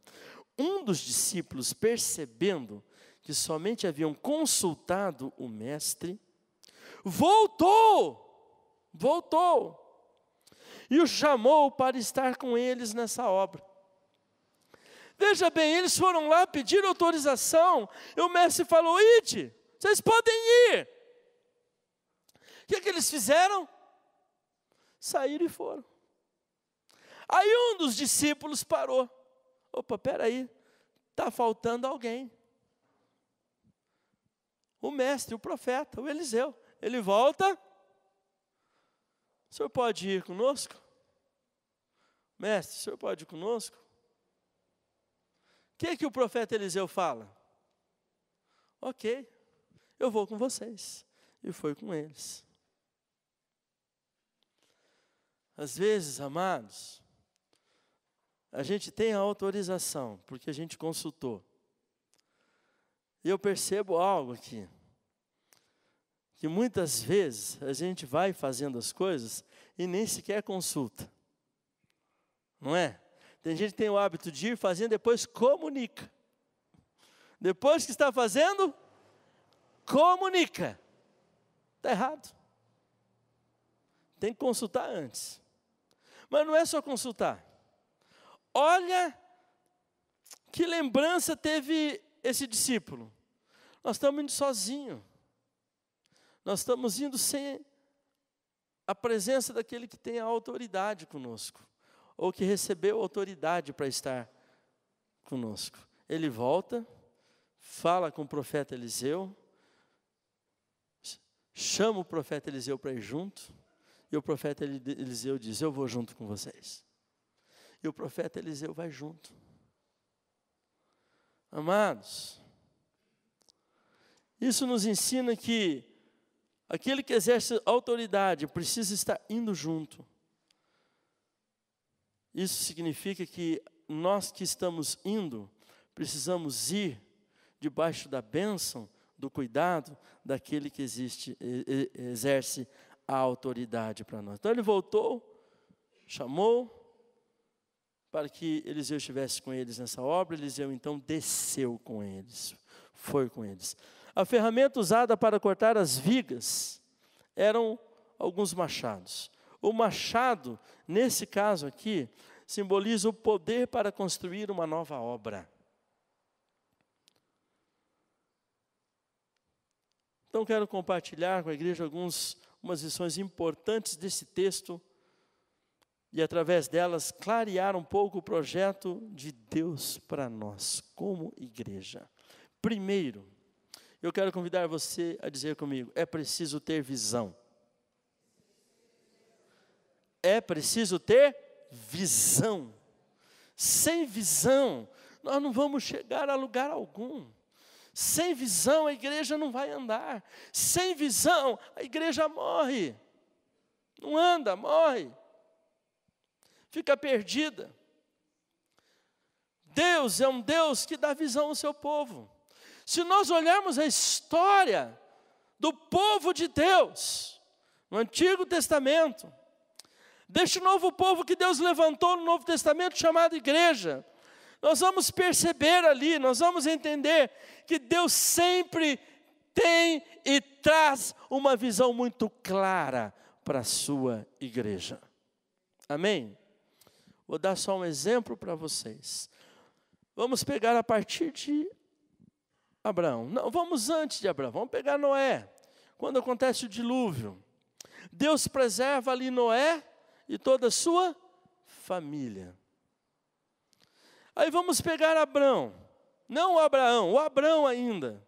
Um dos discípulos, percebendo que somente haviam consultado o mestre, voltou, e o chamou para estar com eles nessa obra. Veja bem, eles foram lá pedir autorização, e o mestre falou: ide, vocês podem ir. O que eles fizeram? Saíram e foram. Aí um dos discípulos parou. Opa, peraí, está faltando alguém. O mestre, o profeta, o Eliseu. Ele volta. O senhor pode ir conosco? mestre, o senhor pode ir conosco? O que o profeta Eliseu fala? Ok, eu vou com vocês. E foi com eles. Às vezes, amados, a gente tem a autorização, porque a gente consultou. E eu percebo algo aqui, que muitas vezes a gente vai fazendo as coisas e nem sequer consulta. Não é? Tem gente que tem o hábito de ir fazendo, depois comunica. Depois que está fazendo, comunica. Está errado. Tem que consultar antes. Mas não é só consultar. Olha que lembrança teve esse discípulo. Nós estamos indo sozinhos. Nós estamos indo sem a presença daquele que tem a autoridade conosco, ou que recebeu autoridade para estar conosco. Ele volta, fala com o profeta Eliseu, chama o profeta Eliseu para ir junto, e o profeta Eliseu diz, eu vou junto com vocês. E o profeta Eliseu vai junto. Amados, isso nos ensina que aquele que exerce autoridade precisa estar indo junto. Isso significa que nós que estamos indo, precisamos ir debaixo da bênção, do cuidado daquele que exerce a autoridade para nós. Então ele voltou, chamou, para que Eliseu estivesse com eles nessa obra. Eliseu então desceu com eles, foi com eles. A ferramenta usada para cortar as vigas eram alguns machados. O machado, nesse caso aqui, simboliza o poder para construir uma nova obra. Então quero compartilhar com a igreja algumas lições importantes desse texto e através delas clarear um pouco o projeto de Deus para nós como igreja. Primeiro, eu quero convidar você a dizer comigo, é preciso ter visão. É preciso ter visão. Sem visão, nós não vamos chegar a lugar algum. Sem visão, a igreja não vai andar. Sem visão, a igreja morre. Não anda, morre. Fica perdida. Deus é um Deus que dá visão ao seu povo. Se nós olharmos a história do povo de Deus, no Antigo Testamento, deste novo povo que Deus levantou no Novo Testamento, chamado igreja, nós vamos perceber ali, nós vamos entender que Deus sempre tem e traz uma visão muito clara para a sua igreja. Amém? Vou dar só um exemplo para vocês. Vamos pegar a partir de Abraão. Não, vamos antes de Abraão, vamos pegar Noé. Quando acontece o dilúvio, Deus preserva ali Noé e toda a sua família. Aí vamos pegar Abrão, não o Abraão, o Abrão ainda.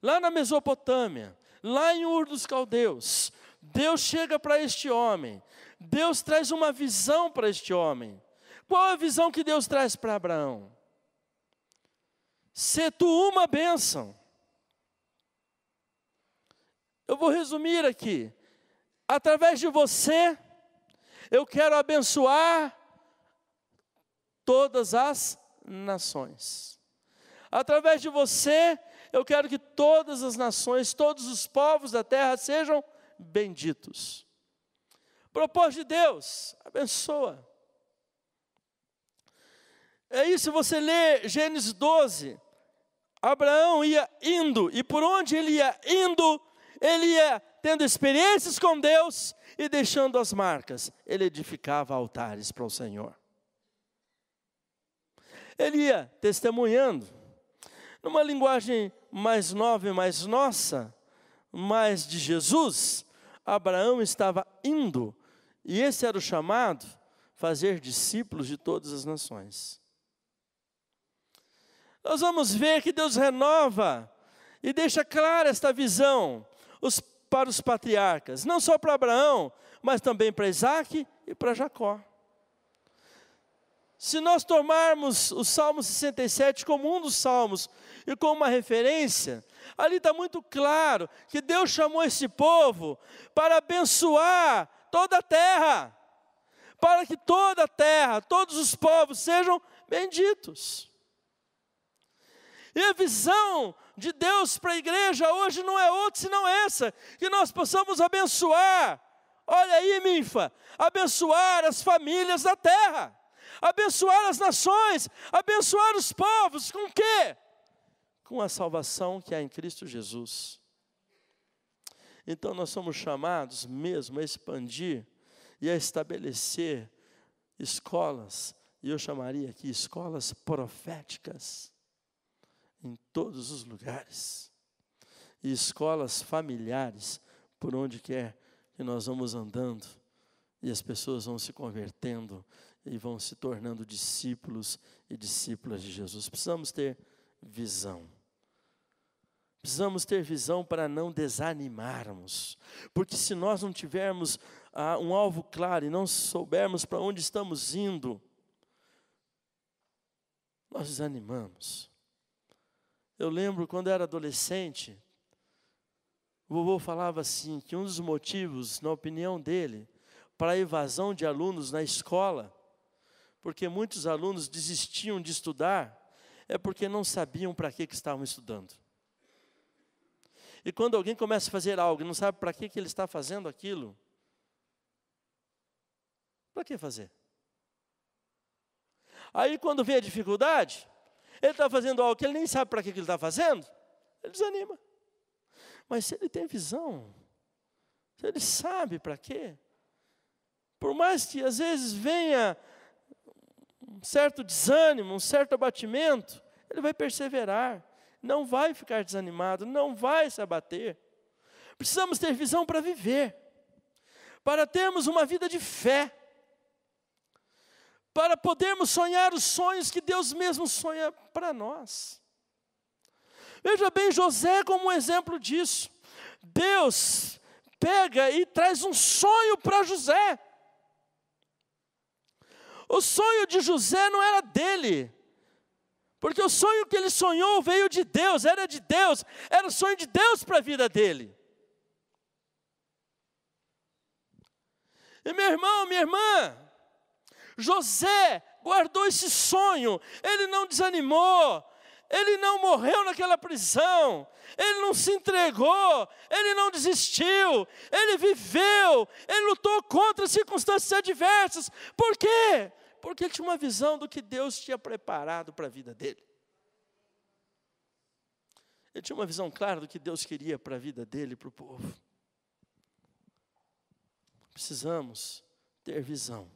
Lá na Mesopotâmia, lá em Ur dos Caldeus, Deus chega para este homem. Deus traz uma visão para este homem. Qual a visão que Deus traz para Abraão? Ser tu uma bênção. Eu vou resumir aqui. Através de você, eu quero abençoar todas as nações. Através de você, eu quero que todas as nações, todos os povos da terra sejam benditos. Propósito de Deus, abençoa. É isso, você lê Gênesis 12, Abraão ia indo, e por onde ele ia indo, ele ia tendo experiências com Deus e deixando as marcas. Ele edificava altares para o Senhor. Ele ia testemunhando, numa linguagem mais nova e mais nossa, mais de Jesus, Abraão estava indo, e esse era o chamado, fazer discípulos de todas as nações. Nós vamos ver que Deus renova e deixa clara esta visão para os patriarcas, não só para Abraão, mas também para Isaac e para Jacó. se nós tomarmos o Salmo 67 como um dos salmos e como uma referência, ali está muito claro que Deus chamou esse povo para abençoar toda a terra, para que toda a terra, todos os povos sejam benditos. E a visão de Deus para a igreja hoje não é outra senão essa, que nós possamos abençoar, olha aí, Minfa, abençoar as famílias da terra, abençoar as nações, abençoar os povos, com o quê? Com a salvação que há em Cristo Jesus. Então nós somos chamados mesmo a expandir e a estabelecer escolas, e eu chamaria aqui escolas proféticas, em todos os lugares, e escolas familiares, por onde quer que nós vamos andando, e as pessoas vão se convertendo, e vão se tornando discípulos e discípulas de Jesus. Precisamos ter visão. Precisamos ter visão para não desanimarmos, porque se nós não tivermos um alvo claro e não soubermos para onde estamos indo, nós desanimamos. Eu lembro quando eu era adolescente, o vovô falava assim, que um dos motivos, na opinião dele, para a evasão de alunos na escola, porque muitos alunos desistiam de estudar, é porque não sabiam para que estavam estudando. E quando alguém começa a fazer algo e não sabe para que ele está fazendo aquilo, para que fazer? Aí quando vem a dificuldade, ele está fazendo algo que ele nem sabe para que ele está fazendo, ele desanima. Mas se ele tem visão, se ele sabe para quê, por mais que às vezes venha um certo desânimo, um certo abatimento, ele vai perseverar, não vai ficar desanimado, não vai se abater. Precisamos ter visão para viver, para termos uma vida de fé, para podermos sonhar os sonhos que Deus mesmo sonha para nós. Veja bem, José como um exemplo disso. Deus pega e traz um sonho para José. O sonho de José não era dele, porque o sonho que ele sonhou veio de Deus, era o sonho de Deus para a vida dele. E meu irmão, minha irmã, José guardou esse sonho, ele não desanimou, ele não morreu naquela prisão, ele não se entregou, ele não desistiu, ele viveu, ele lutou contra circunstâncias adversas. Por quê? Porque ele tinha uma visão do que Deus tinha preparado para a vida dele. Ele tinha uma visão clara do que Deus queria para a vida dele e para o povo. Precisamos ter visão.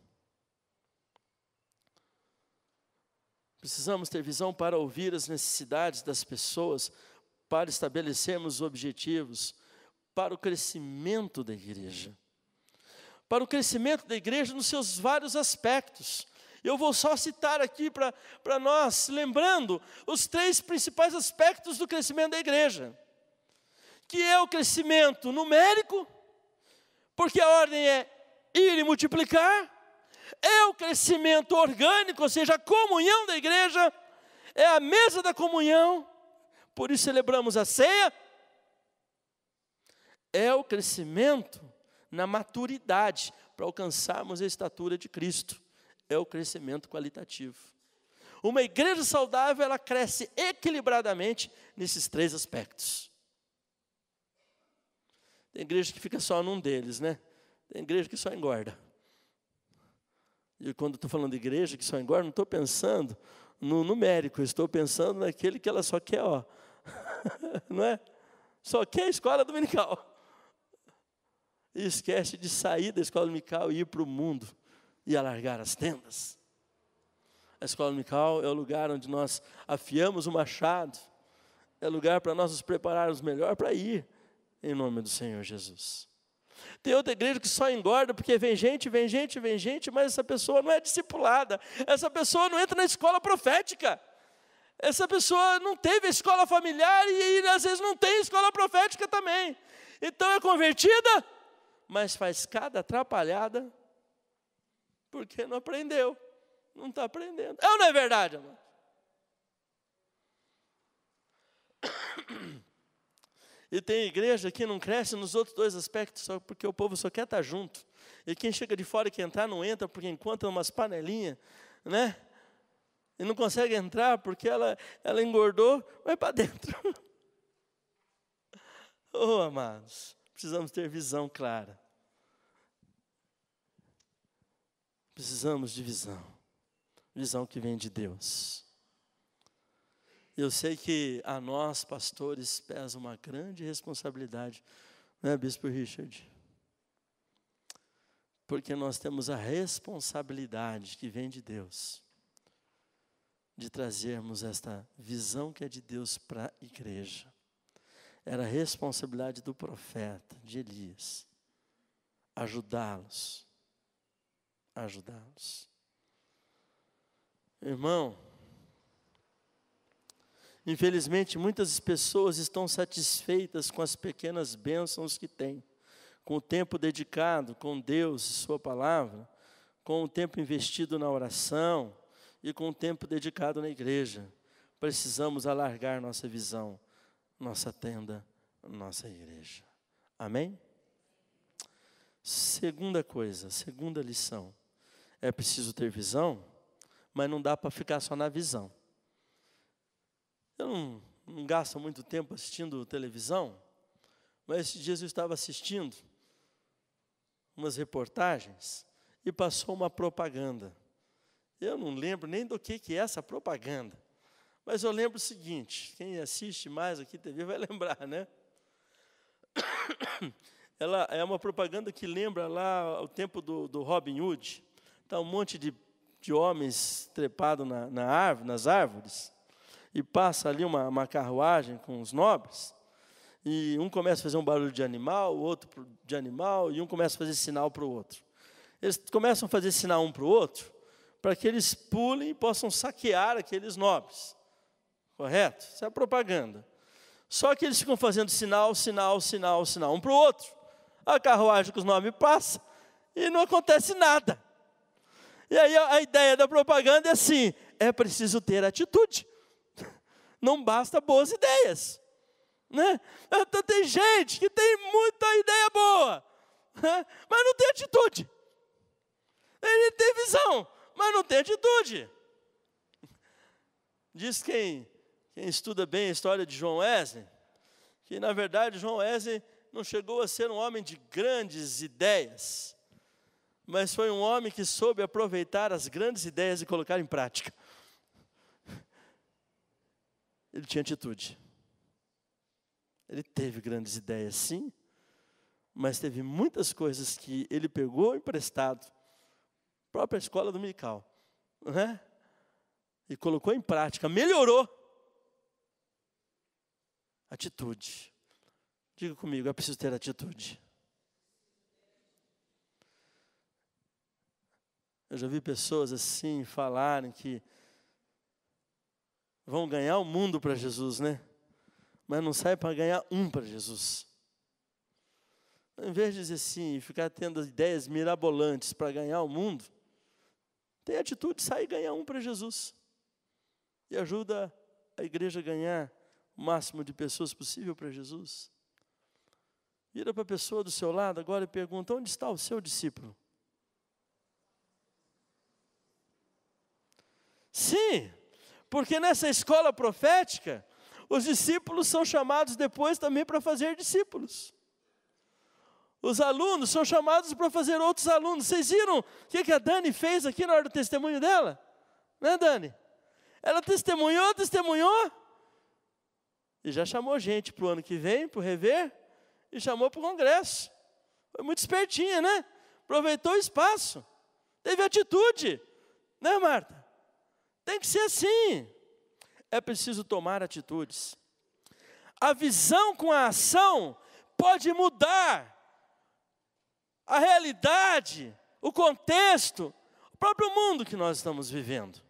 Precisamos ter visão para ouvir as necessidades das pessoas, para estabelecermos objetivos, para o crescimento da igreja. Para o crescimento da igreja nos seus vários aspectos. Eu vou só citar aqui para nós, lembrando os 3 principais aspectos do crescimento da igreja. Que é o crescimento numérico, porque a ordem é ir e multiplicar. É o crescimento orgânico, ou seja, a comunhão da igreja, é a mesa da comunhão, por isso celebramos a ceia. É o crescimento na maturidade, para alcançarmos a estatura de Cristo. É o crescimento qualitativo. Uma igreja saudável, ela cresce equilibradamente nesses 3 aspectos. Tem igreja que fica só num deles, né? Tem igreja que só engorda. E quando estou falando de igreja que só engorda, não estou pensando no numérico, estou pensando naquele que ela só quer, não é? Só quer a escola dominical. E esquece de sair da escola dominical e ir para o mundo e alargar as tendas. A escola dominical é o lugar onde nós afiamos o machado, é o lugar para nós nos prepararmos melhor para ir, em nome do Senhor Jesus. Tem outra igreja que só engorda porque vem gente, mas essa pessoa não é discipulada, essa pessoa não entra na escola profética, essa pessoa não teve a escola familiar e às vezes não tem escola profética também. Então é convertida, mas faz cada atrapalhada porque não aprendeu, não está aprendendo. É ou não é verdade, amor? E tem igreja que não cresce nos outros dois aspectos, só porque o povo só quer estar junto. E quem chega de fora e quer entrar, não entra, porque encontra umas panelinhas, né? E não consegue entrar porque ela engordou, vai para dentro. Oh, amados, precisamos ter visão clara. Precisamos de visão. Visão que vem de Deus. Eu sei que a nós, pastores, pesa uma grande responsabilidade, não é, Bispo Richard? Porque nós temos a responsabilidade que vem de Deus, de trazermos esta visão que é de Deus para a igreja. Era a responsabilidade do profeta, de Elias, ajudá-los. Irmão, infelizmente, muitas pessoas estão satisfeitas com as pequenas bênçãos que têm, com o tempo dedicado com Deus e sua palavra, com o tempo investido na oração e com o tempo dedicado na igreja. Precisamos alargar nossa visão, nossa tenda, nossa igreja. Amém? Segunda coisa, segunda lição. É preciso ter visão, mas não dá para ficar só na visão. Eu não gasto muito tempo assistindo televisão, mas esses dias eu estava assistindo umas reportagens e passou uma propaganda. Eu não lembro nem do que é essa propaganda, mas eu lembro o seguinte, quem assiste mais aqui TV vai lembrar, né? Ela é uma propaganda que lembra lá o tempo do Robin Hood. Está um monte de homens trepados nas árvores, e passa ali uma carruagem com os nobres, e um começa a fazer um barulho de animal, o outro de animal, e um começa a fazer sinal para o outro. Eles começam a fazer sinal um para o outro, para que eles pulem e possam saquear aqueles nobres. Correto? Isso é a propaganda. Só que eles ficam fazendo sinal um para o outro. A carruagem com os nobres passa, e não acontece nada. E aí a ideia da propaganda é assim, é preciso ter atitude. Não basta boas ideias, né? Então, tem gente que tem muita ideia boa, né? Mas não tem atitude. Ele tem visão, mas não tem atitude. Diz quem estuda bem a história de John Wesley, que na verdade John Wesley não chegou a ser um homem de grandes ideias, mas foi um homem que soube aproveitar as grandes ideias e colocar em prática. Ele tinha atitude. Ele teve grandes ideias, sim, mas teve muitas coisas que ele pegou emprestado, própria escola dominical, né? E colocou em prática, melhorou. Atitude. Diga comigo, é preciso ter atitude. Eu já vi pessoas assim falarem que vão ganhar o mundo para Jesus, né? Mas não sai para ganhar um para Jesus. Em vez de dizer assim, ficar tendo ideias mirabolantes para ganhar o mundo, tem atitude, sai e ganha um para Jesus. E ajuda a igreja a ganhar o máximo de pessoas possível para Jesus. Vira para a pessoa do seu lado agora e pergunta, onde está o seu discípulo? Sim, porque nessa escola profética, os discípulos são chamados depois também para fazer discípulos. Os alunos são chamados para fazer outros alunos. Vocês viram o que a Dani fez aqui na hora do testemunho dela? Né, Dani? Ela testemunhou, e já chamou gente para o ano que vem, para o Rever, e chamou para o congresso. Foi muito espertinha, né? Aproveitou o espaço. Teve atitude. Né, Marta? Tem que ser assim. É preciso tomar atitudes. A visão com a ação pode mudar a realidade, o contexto, o próprio mundo que nós estamos vivendo.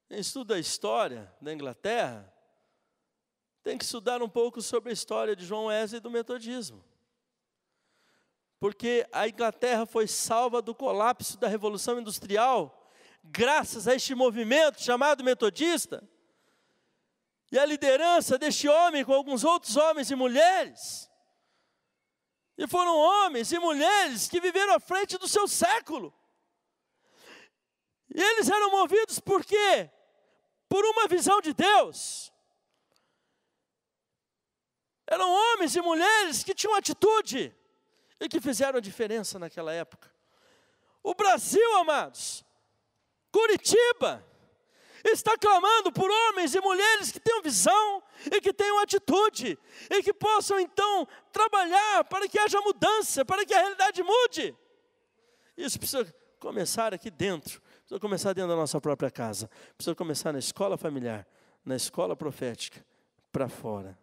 Quem estuda a história da Inglaterra tem que estudar um pouco sobre a história de John Wesley e do metodismo. Porque a Inglaterra foi salva do colapso da Revolução Industrial, graças a este movimento chamado metodista, e a liderança deste homem com alguns outros homens e mulheres. E foram homens e mulheres que viveram à frente do seu século. E eles eram movidos por quê? Por uma visão de Deus. Eram homens e mulheres que tinham atitude e que fizeram a diferença naquela época. O Brasil, amados, Curitiba, está clamando por homens e mulheres que tenham visão e que tenham atitude e que possam então trabalhar para que haja mudança, para que a realidade mude. Isso precisa começar aqui dentro, precisa começar dentro da nossa própria casa, precisa começar na escola familiar, na escola profética, para fora.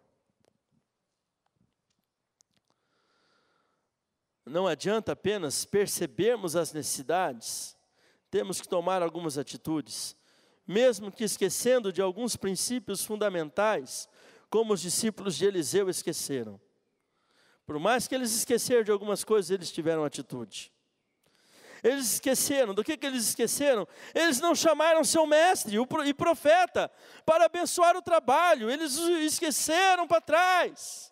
Não adianta apenas percebermos as necessidades, temos que tomar algumas atitudes, mesmo que esquecendo de alguns princípios fundamentais, como os discípulos de Eliseu esqueceram. Por mais que eles esqueceram de algumas coisas, eles tiveram atitude. Eles esqueceram, do que eles esqueceram? Eles não chamaram seu mestre e profeta para abençoar o trabalho, eles o esqueceram para trás.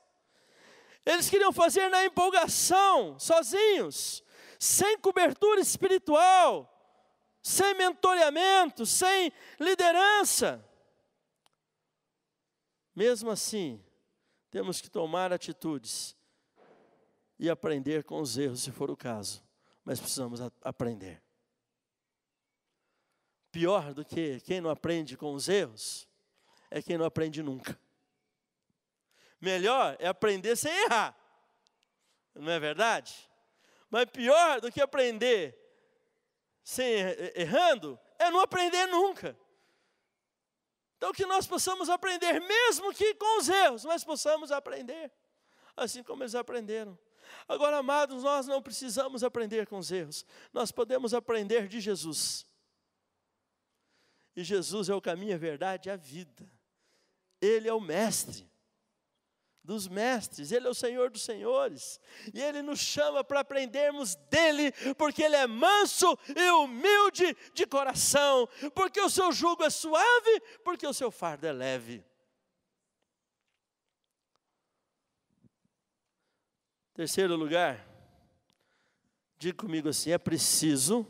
Eles queriam fazer na empolgação, sozinhos, sem cobertura espiritual, sem mentoreamento, sem liderança. Mesmo assim, temos que tomar atitudes e aprender com os erros, se for o caso. Mas precisamos aprender. Pior do que quem não aprende com os erros, é quem não aprende nunca. Melhor é aprender sem errar. Não é verdade? Mas pior do que aprender errando, é não aprender nunca. Então que nós possamos aprender, mesmo que com os erros, mas possamos aprender, assim como eles aprenderam. Agora, amados, nós não precisamos aprender com os erros, nós podemos aprender de Jesus. E Jesus é o caminho, a verdade e a vida. Ele é o mestre dos mestres, Ele é o Senhor dos senhores, e Ele nos chama para aprendermos dEle, porque Ele é manso e humilde de coração, porque o seu jugo é suave, porque o seu fardo é leve. Terceiro lugar, diga comigo assim, é preciso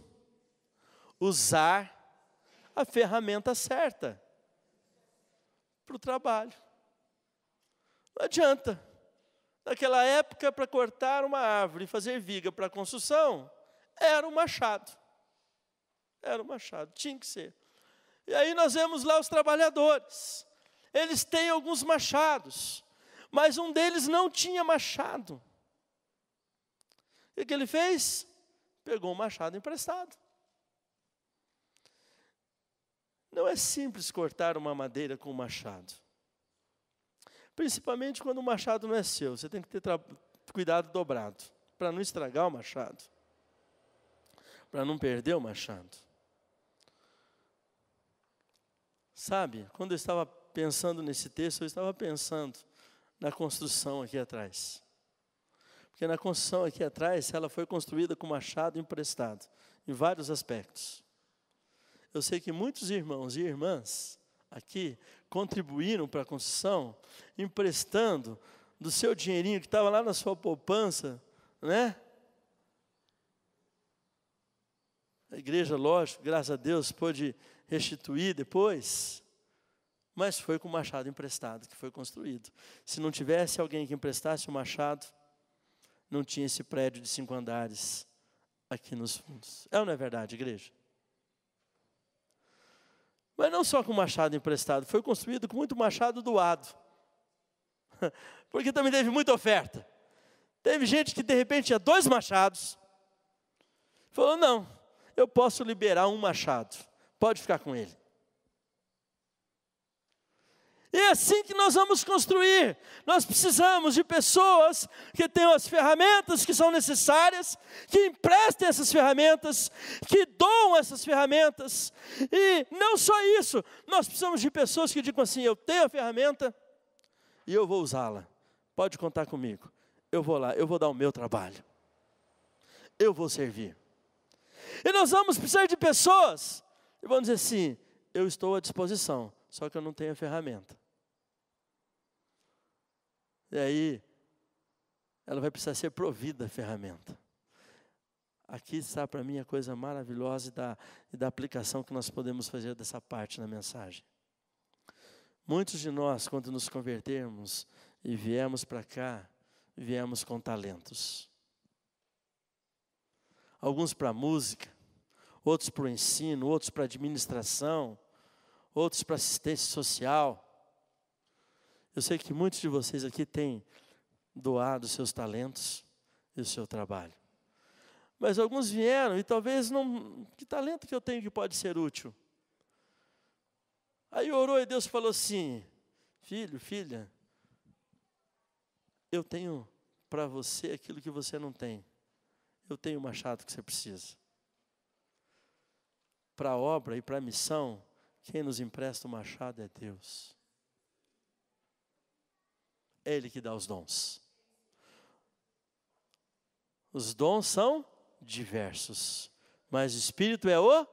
usar a ferramenta certa para o trabalho. Não adianta. Naquela época, para cortar uma árvore e fazer viga para a construção, era um machado. Era um machado, tinha que ser. E aí nós vemos lá os trabalhadores. Eles têm alguns machados, mas um deles não tinha machado. E o que ele fez? Pegou um machado emprestado. Não é simples cortar uma madeira com um machado. Principalmente quando o machado não é seu. Você tem que ter cuidado dobrado, para não estragar o machado, para não perder o machado. Sabe, quando eu estava pensando nesse texto, eu estava pensando na construção aqui atrás. Porque na construção aqui atrás, ela foi construída com machado emprestado, em vários aspectos. Eu sei que muitos irmãos e irmãs aqui contribuíram para a construção, emprestando do seu dinheirinho que estava lá na sua poupança, né? A igreja, lógico, graças a Deus, pôde restituir depois, mas foi com o machado emprestado que foi construído. Se não tivesse alguém que emprestasse o machado, não tinha esse prédio de 5 andares aqui nos fundos. É ou não é verdade, igreja? Mas não só com machado emprestado, foi construído com muito machado doado. Porque também teve muita oferta. Teve gente que de repente tinha 2 machados. Falou, não, eu posso liberar um machado, pode ficar com ele. E é assim que nós vamos construir. Nós precisamos de pessoas que tenham as ferramentas que são necessárias, que emprestem essas ferramentas, que doam essas ferramentas. E não só isso, nós precisamos de pessoas que digam assim, eu tenho a ferramenta e eu vou usá-la. Pode contar comigo. Eu vou lá, eu vou dar o meu trabalho. eu vou servir. E nós vamos precisar de pessoas e vão dizer assim, eu estou à disposição, só que eu não tenho a ferramenta. E aí, ela vai precisar ser provida a ferramenta. Aqui está para mim a coisa maravilhosa e da aplicação que nós podemos fazer dessa parte na mensagem. Muitos de nós, quando nos convertermos e viemos para cá, viemos com talentos. Alguns para música, outros para o ensino, outros para administração, outros para assistência social. Eu sei que muitos de vocês aqui têm doado os seus talentos e o seu trabalho. Mas alguns vieram e talvez não... Que talento que eu tenho que pode ser útil? Aí orou e Deus falou assim, filho, filha, eu tenho para você aquilo que você não tem. Eu tenho o machado que você precisa. Para a obra e para a missão, quem nos empresta o machado é Deus. É Ele que dá os dons. Os dons são diversos, mas o Espírito é o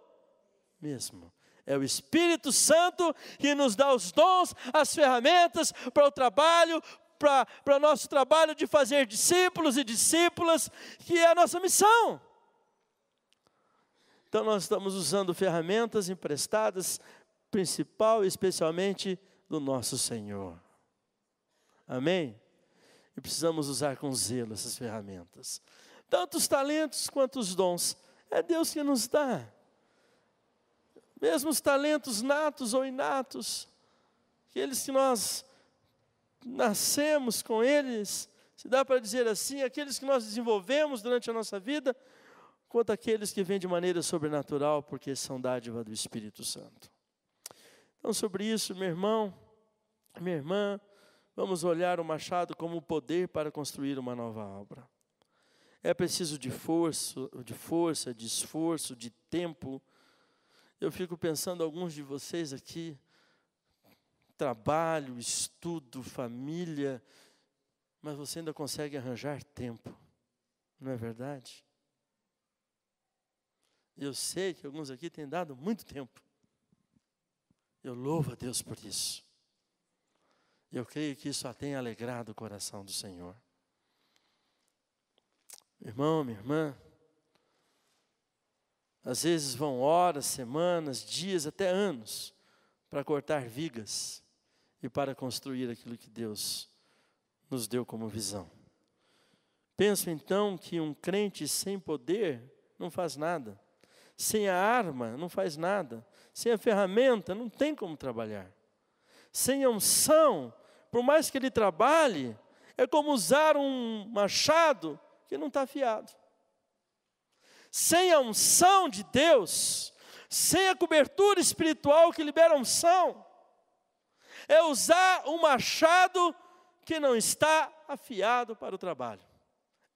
mesmo. É o Espírito Santo que nos dá os dons, as ferramentas para o trabalho, para o nosso trabalho de fazer discípulos e discípulas, que é a nossa missão. Então nós estamos usando ferramentas emprestadas, principal e especialmente do nosso Senhor. Amém? E precisamos usar com zelo essas ferramentas. Tanto os talentos quanto os dons, é Deus que nos dá. Mesmo os talentos natos ou inatos, aqueles que nós nascemos com eles, se dá para dizer assim, aqueles que nós desenvolvemos durante a nossa vida, quanto aqueles que vêm de maneira sobrenatural, porque são dádiva do Espírito Santo. Então, sobre isso, meu irmão, minha irmã, vamos olhar o machado como o poder para construir uma nova obra. É preciso de força, de esforço, de tempo. Eu fico pensando, alguns de vocês aqui, trabalho, estudo, família, mas você ainda consegue arranjar tempo, não é verdade? Eu sei que alguns aqui têm dado muito tempo. Eu louvo a Deus por isso. Eu creio que isso tem alegrado o coração do Senhor. Irmão, minha irmã, às vezes vão horas, semanas, dias, até anos, para cortar vigas e para construir aquilo que Deus nos deu como visão. Penso então que um crente sem poder não faz nada. Sem a arma não faz nada. Sem a ferramenta não tem como trabalhar. Sem a unção, por mais que ele trabalhe, é como usar um machado que não está afiado. Sem a unção de Deus, sem a cobertura espiritual que libera a unção, é usar um machado que não está afiado para o trabalho.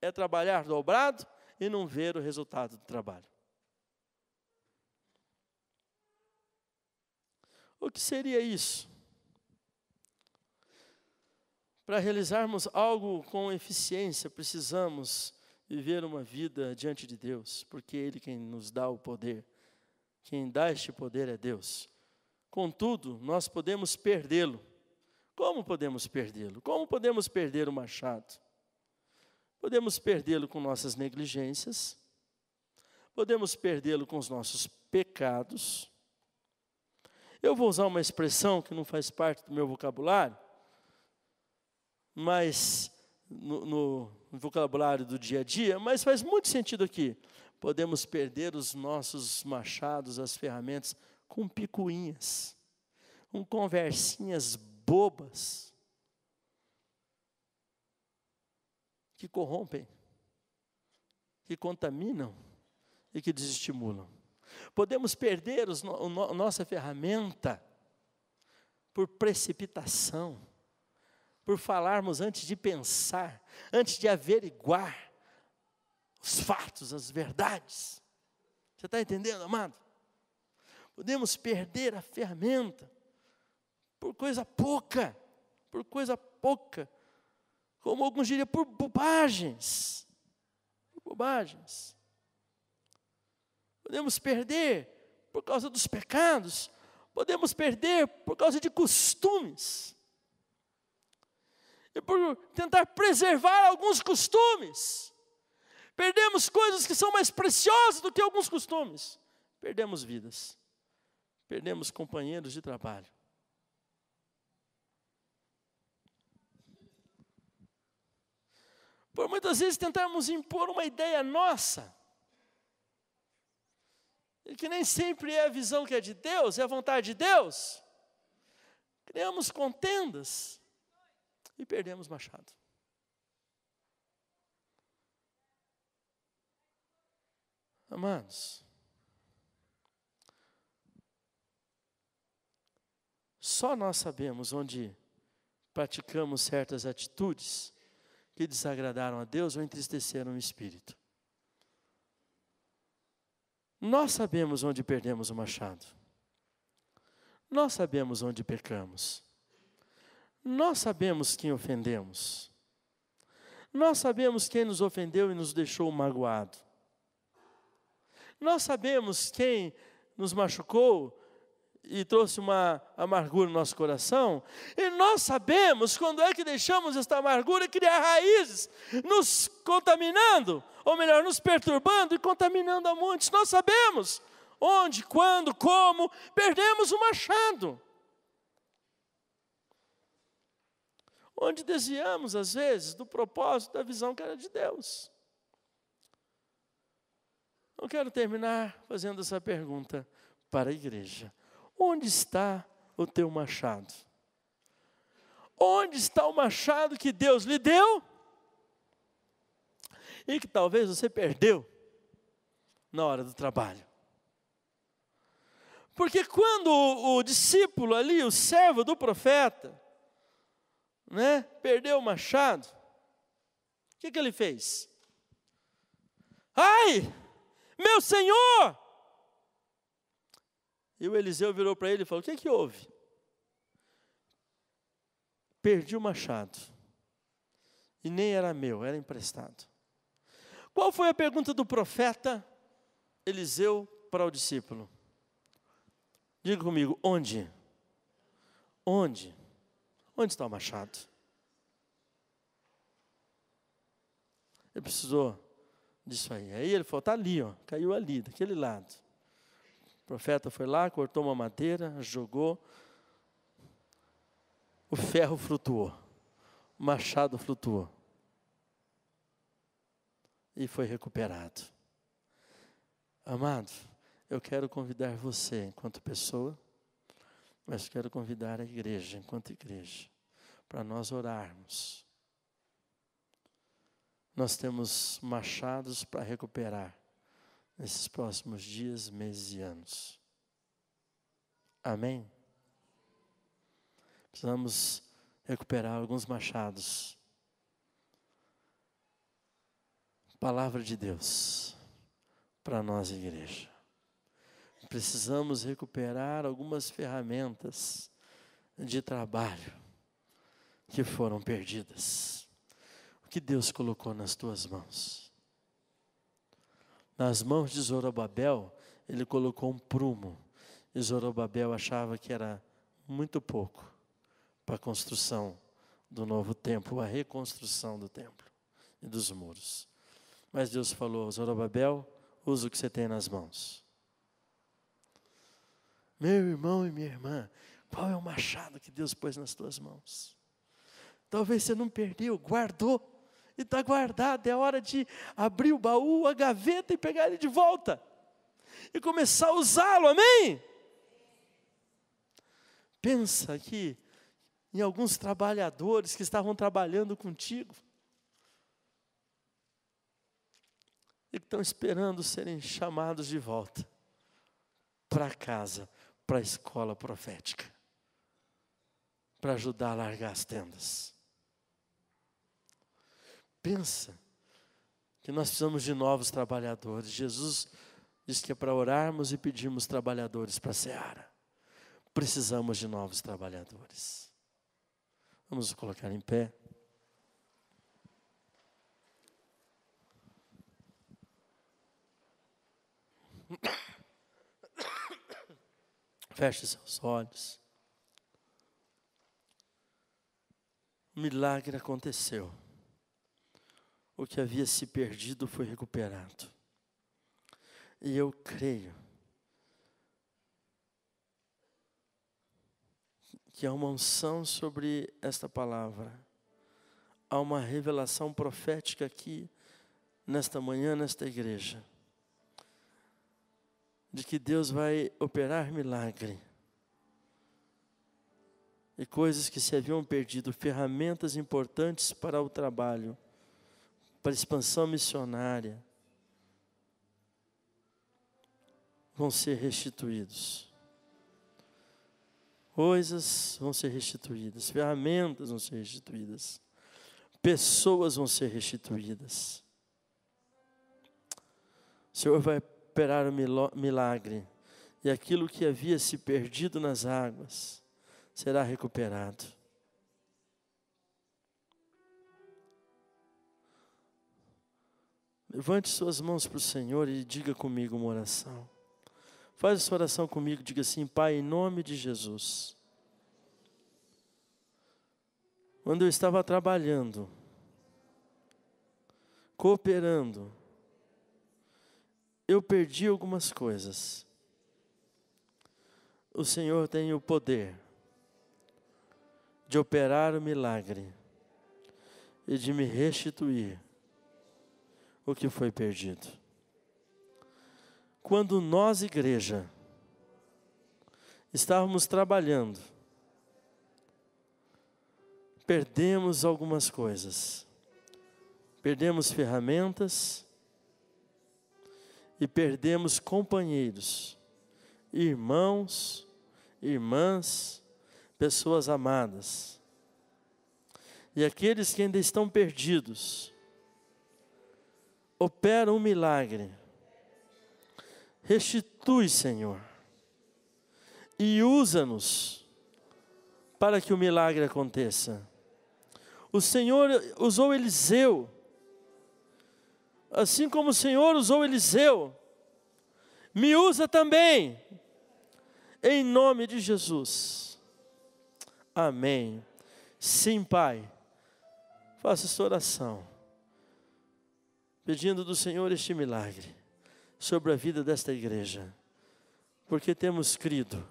É trabalhar dobrado e não ver o resultado do trabalho. O que seria isso? Para realizarmos algo com eficiência, precisamos viver uma vida diante de Deus, porque Ele quem nos dá o poder. Quem dá este poder é Deus. Contudo, nós podemos perdê-lo. Como podemos perdê-lo? Como podemos perder o machado? Podemos perdê-lo com nossas negligências, podemos perdê-lo com os nossos pecados. Eu vou usar uma expressão que não faz parte do meu vocabulário, mas no vocabulário do dia a dia, mas faz muito sentido aqui. Podemos perder os nossos machados, as ferramentas, com picuinhas, com conversinhas bobas, que corrompem, que contaminam e que desestimulam. Podemos perder nossa ferramenta por precipitação, por falarmos antes de pensar, antes de averiguar os fatos, as verdades. Você está entendendo, amado? Podemos perder a ferramenta por coisa pouca, como alguns diriam, por bobagens. bobagens. Podemos perder por causa dos pecados. Podemos perder por causa de costumes. E por tentar preservar alguns costumes. Perdemos coisas que são mais preciosas do que alguns costumes. Perdemos vidas. Perdemos companheiros de trabalho. Por muitas vezes tentarmos impor uma ideia nossa, e que nem sempre é a visão que é de Deus, é a vontade de Deus, criamos contendas e perdemos machado. Amados, só nós sabemos onde praticamos certas atitudes que desagradaram a Deus ou entristeceram o Espírito. Nós sabemos onde perdemos o machado. Nós sabemos onde pecamos. Nós sabemos quem ofendemos. Nós sabemos quem nos ofendeu e nos deixou magoado. Nós sabemos quem nos machucou e trouxe uma amargura no nosso coração. E nós sabemos quando é que deixamos esta amargura criar raízes, nos contaminando, ou melhor, nos perturbando e contaminando a muitos. Nós sabemos onde, quando, como perdemos o machado. Onde desviamos, às vezes, do propósito, da visão que era de Deus. Eu quero terminar fazendo essa pergunta para a igreja. Onde está o teu machado? Onde está o machado que Deus lhe deu? E que talvez você perdeu na hora do trabalho. Porque quando o discípulo ali, o servo do profeta, perdeu o machado, o que ele fez? Ai, meu Senhor! E o Eliseu virou para ele e falou, o que houve? Perdi o machado. E nem era meu, era emprestado. Qual foi a pergunta do profeta Eliseu para o discípulo? Diga comigo, onde? Onde? Onde está o machado? Ele precisou disso aí. Aí ele falou, está ali, caiu ali, daquele lado. O profeta foi lá, cortou uma madeira, jogou. O ferro flutuou. O machado flutuou. E foi recuperado. Amado, eu quero convidar você enquanto pessoa, mas quero convidar a igreja enquanto igreja, para nós orarmos. Nós temos machados para recuperar nesses próximos dias, meses e anos. Amém? Precisamos recuperar alguns machados. Palavra de Deus para nós, igreja. Precisamos recuperar algumas ferramentas de trabalho que foram perdidas. O que Deus colocou nas tuas mãos? Nas mãos de Zorobabel, ele colocou um prumo. E Zorobabel achava que era muito pouco para a construção do novo templo, a reconstrução do templo e dos muros. Mas Deus falou, Zorobabel, usa o que você tem nas mãos. Meu irmão e minha irmã, qual é o machado que Deus pôs nas tuas mãos? Talvez você não perdeu, guardou. E está guardado, é hora de abrir o baú, a gaveta e pegar ele de volta. E começar a usá-lo, amém? Pensa aqui em alguns trabalhadores que estavam trabalhando contigo. E que estão esperando serem chamados de volta para casa, para a escola profética. Para ajudar a largar as tendas. Pensa que nós precisamos de novos trabalhadores. Jesus disse que é para orarmos e pedirmos trabalhadores para a seara. Precisamos de novos trabalhadores. Vamos nos colocar em pé. Feche seus olhos. O milagre aconteceu. O que havia se perdido foi recuperado. E eu creio que há uma unção sobre esta palavra. Há uma revelação profética aqui, nesta manhã, nesta igreja. De que Deus vai operar milagre. E coisas que se haviam perdido, ferramentas importantes para o trabalho, para a expansão missionária, vão ser restituídos. Coisas vão ser restituídas, ferramentas vão ser restituídas, pessoas vão ser restituídas. O Senhor vai operar o milagre, e aquilo que havia se perdido nas águas será recuperado. Levante suas mãos para o Senhor e diga comigo uma oração. Faz essa oração comigo, diga assim: Pai, em nome de Jesus. Quando eu estava trabalhando, cooperando, eu perdi algumas coisas. O Senhor tem o poder de operar o milagre e de me restituir o que foi perdido. Quando nós, igreja, estávamos trabalhando, perdemos algumas coisas. Perdemos ferramentas e perdemos companheiros, irmãos, irmãs, pessoas amadas. E aqueles que ainda estão perdidos, opera um milagre. Restitui, Senhor, e usa-nos para que o milagre aconteça. O Senhor usou Eliseu, assim como o Senhor usou Eliseu, me usa também, em nome de Jesus. Amém. Sim, Pai, faça esta oração, pedindo do Senhor este milagre sobre a vida desta igreja, porque temos crido,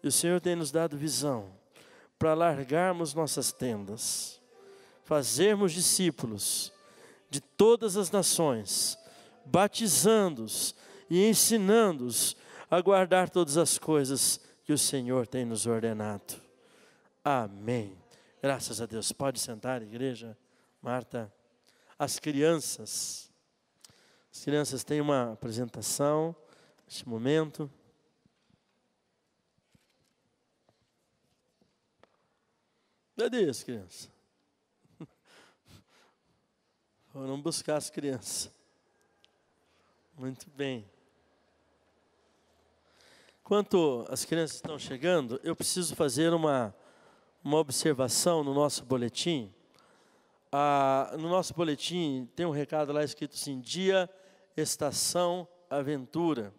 e o Senhor tem nos dado visão, para largarmos nossas tendas, fazermos discípulos de todas as nações, batizando-os e ensinando-os a guardar todas as coisas que o Senhor tem nos ordenado. Amém. Graças a Deus. Pode sentar, igreja. Marta. As crianças têm uma apresentação neste momento. Cadê as crianças? Foram buscar as crianças. Muito bem. Enquanto as crianças estão chegando, eu preciso fazer uma observação no nosso boletim. No nosso boletim tem um recado lá escrito assim: Dia, Estação, Aventura.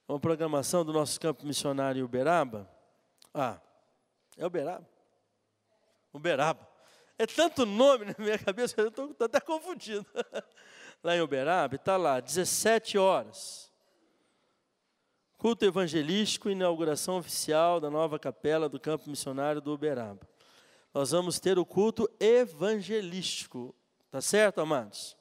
É uma programação do nosso campo missionário em Uberaba. É Uberaba? Uberaba. É tanto nome na minha cabeça que eu estou até confundido. Lá em Uberaba, está lá, 17 horas. Culto evangelístico, inauguração oficial da nova capela do campo missionário do Uberaba. Nós vamos ter o culto evangelístico, tá certo, amados?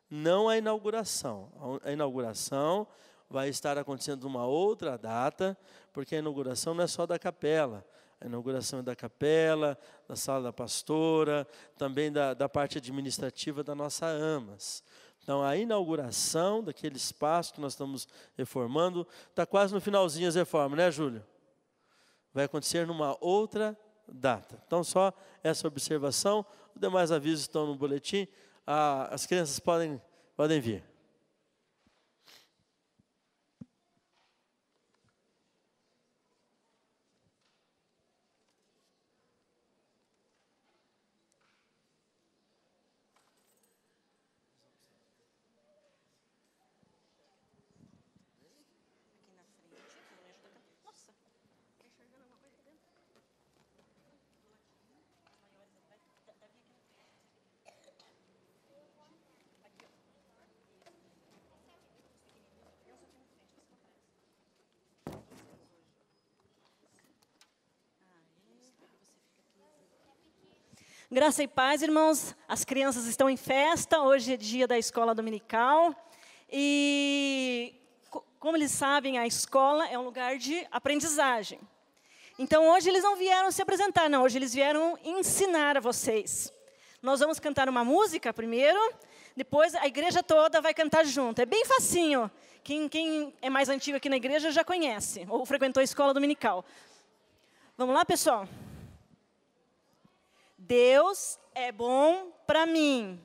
Não a inauguração. A inauguração vai estar acontecendo numa outra data, porque a inauguração não é só da capela. A inauguração é da capela, da sala da pastora, também da parte administrativa da nossa AMAS. Então, a inauguração daquele espaço que nós estamos reformando, está quase no finalzinho as reformas, né, Júlio? Vai acontecer numa outra data. Então, só essa observação. Os demais avisos estão no boletim. As crianças podem vir. Graça e paz, irmãos. As crianças estão em festa. Hoje é dia da escola dominical. E, como eles sabem, a escola é um lugar de aprendizagem. Então, hoje eles não vieram se apresentar, não. Hoje eles vieram ensinar a vocês. Nós vamos cantar uma música primeiro, depois a igreja toda vai cantar junto. É bem facinho. Quem é mais antigo aqui na igreja já conhece, ou frequentou a escola dominical. Vamos lá, pessoal? Deus é bom para mim.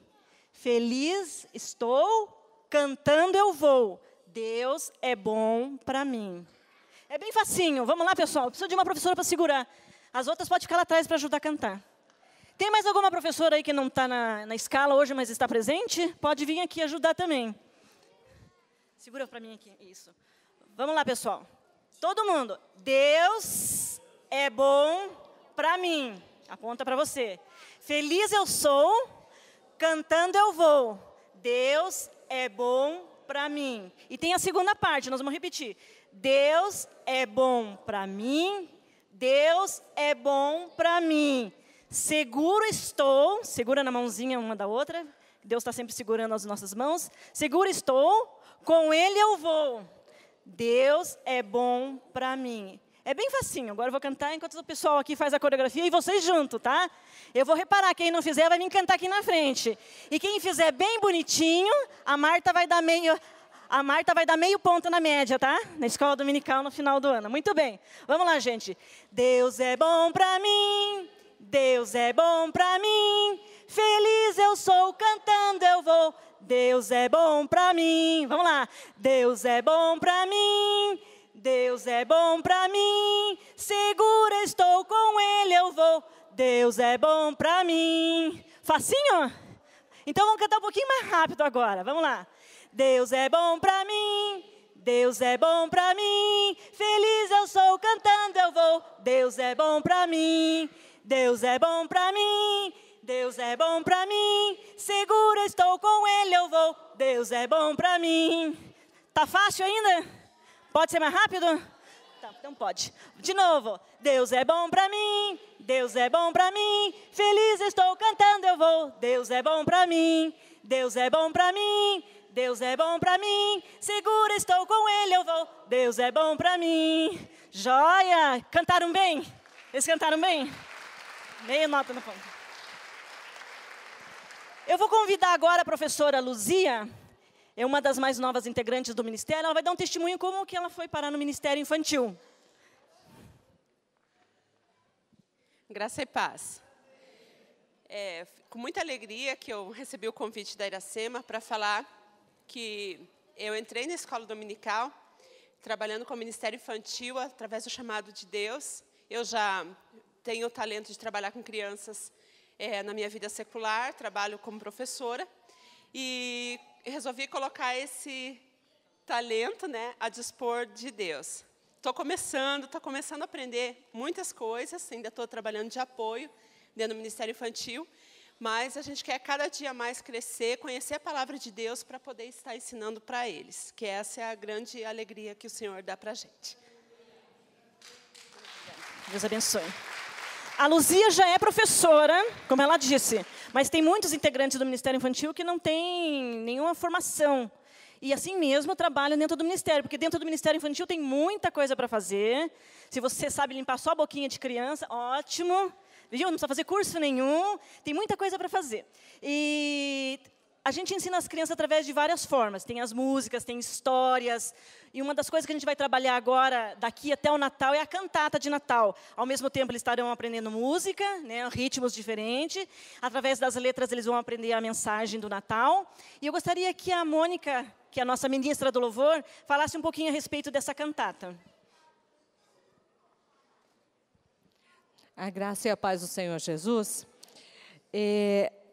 Feliz estou, cantando eu vou. Deus é bom para mim. É bem facinho. Vamos lá, pessoal. Preciso de uma professora para segurar. As outras podem ficar lá atrás para ajudar a cantar. Tem mais alguma professora aí que não está na escala hoje, mas está presente? Pode vir aqui ajudar também. Segura para mim aqui. Isso. Vamos lá, pessoal. Todo mundo. Deus é bom para mim. Aponta para você. Feliz eu sou, cantando eu vou. Deus é bom para mim. E tem a segunda parte, nós vamos repetir. Deus é bom para mim. Deus é bom para mim. Seguro estou. Segura na mãozinha uma da outra. Deus está sempre segurando as nossas mãos. Seguro estou, com Ele eu vou. Deus é bom para mim. É bem facinho. Agora eu vou cantar enquanto o pessoal aqui faz a coreografia e vocês junto, tá? Eu vou reparar, quem não fizer vai vir cantar aqui na frente. E quem fizer bem bonitinho, a Marta vai dar meio ponto na média, tá? Na escola dominical no final do ano. Muito bem. Vamos lá, gente. Deus é bom pra mim. Deus é bom pra mim. Feliz eu sou, cantando eu vou. Deus é bom pra mim. Vamos lá. Deus é bom pra mim. Deus é bom para mim, segura estou, com Ele eu vou. Deus é bom para mim. Facinho? Então vamos cantar um pouquinho mais rápido agora, vamos lá. Deus é bom para mim, Deus é bom para mim. Feliz eu sou, cantando eu vou. Deus é bom para mim, Deus é bom para mim. Deus é bom para mim, segura estou, com Ele eu vou. Deus é bom para mim. Tá fácil ainda? Pode ser mais rápido? Tá, então pode. De novo. Deus é bom para mim. Deus é bom para mim. Feliz estou, cantando eu vou. Deus é bom para mim. Deus é bom para mim. Deus é bom para mim. Segura estou, com Ele eu vou. Deus é bom para mim. Joia! Cantaram bem? Eles cantaram bem? Meia nota no ponto. Eu vou convidar agora a professora Luzia. É uma das mais novas integrantes do ministério. Ela vai dar um testemunho como que ela foi parar no Ministério Infantil. Graça e paz. Com muita alegria que eu recebi o convite da Iracema para falar que eu entrei na escola dominical, trabalhando com o Ministério Infantil através do chamado de Deus. Eu já tenho o talento de trabalhar com crianças na minha vida secular, trabalho como professora. E resolvi colocar esse talento, né, a dispor de Deus. Estou começando a aprender muitas coisas, ainda estou trabalhando de apoio dentro do Ministério Infantil, mas a gente quer cada dia mais crescer, conhecer a palavra de Deus para poder estar ensinando para eles, que essa é a grande alegria que o Senhor dá para a gente. Deus abençoe. A Luzia já é professora, como ela disse, mas tem muitos integrantes do Ministério Infantil que não têm nenhuma formação. E assim mesmo trabalham dentro do Ministério, porque dentro do Ministério Infantil tem muita coisa para fazer. Se você sabe limpar só a boquinha de criança, ótimo. Viu? Não precisa fazer curso nenhum, tem muita coisa para fazer. E a gente ensina as crianças através de várias formas. Tem as músicas, tem histórias. E uma das coisas que a gente vai trabalhar agora, daqui até o Natal, é a cantata de Natal. Ao mesmo tempo, eles estarão aprendendo música, né, ritmos diferentes. Através das letras, eles vão aprender a mensagem do Natal. E eu gostaria que a Mônica, que é a nossa ministra do louvor, falasse um pouquinho a respeito dessa cantata. A graça e a paz do Senhor Jesus.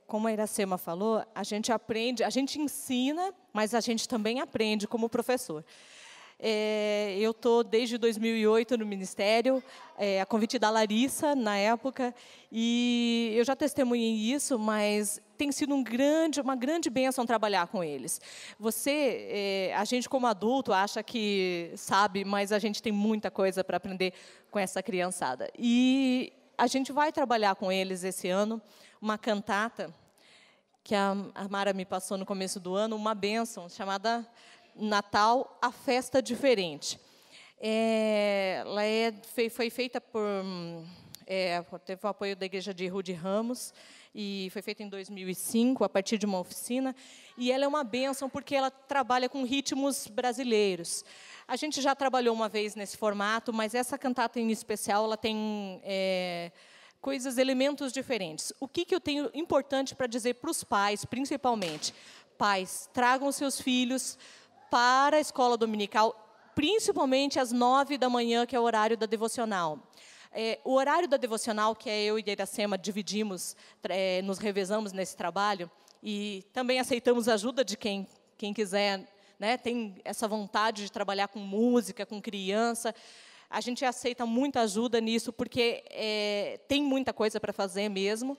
Como a Iracema falou, a gente aprende, a gente ensina, mas a gente também aprende como professor. Eu estou desde 2008 no Ministério, a convite da Larissa, na época, e eu já testemunhei isso, mas tem sido uma grande bênção trabalhar com eles. A gente como adulto acha que sabe, mas a gente tem muita coisa para aprender com essa criançada. E a gente vai trabalhar com eles esse ano uma cantata que a Mara me passou no começo do ano, uma bênção, chamada Natal, a Festa Diferente. Ela foi feita teve o apoio da Igreja de Rude Ramos, e foi feita em 2005, a partir de uma oficina, e ela é uma bênção porque ela trabalha com ritmos brasileiros. A gente já trabalhou uma vez nesse formato, mas essa cantata em especial, ela tem elementos diferentes. O que eu tenho importante para dizer para os pais, principalmente? Pais, tragam seus filhos para a escola dominical, principalmente às 9 da manhã, que é o horário da devocional. O horário da devocional, que eu e a Iracema dividimos, nos revezamos nesse trabalho, e também aceitamos a ajuda de quem quiser, né, tem essa vontade de trabalhar com música, com criança. A gente aceita muita ajuda nisso, porque tem muita coisa para fazer mesmo.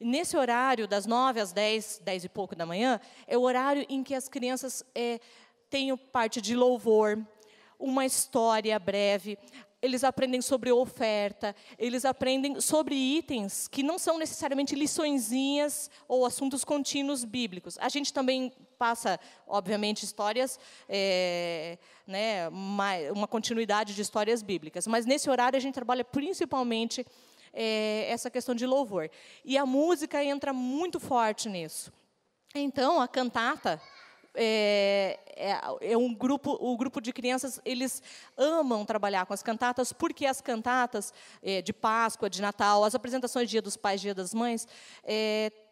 E nesse horário, das 9 às 10 e pouco da manhã, é o horário em que as crianças têm parte de louvor, uma história breve. Eles aprendem sobre oferta, eles aprendem sobre itens que não são necessariamente liçõezinhas ou assuntos contínuos bíblicos. A gente também passa, obviamente, histórias, né, uma continuidade de histórias bíblicas. Mas, nesse horário, a gente trabalha principalmente essa questão de louvor. E a música entra muito forte nisso. Então, a cantata... o grupo de crianças, eles amam trabalhar com as cantatas, porque as cantatas de Páscoa, de Natal, as apresentações de Dia dos Pais, Dia das Mães,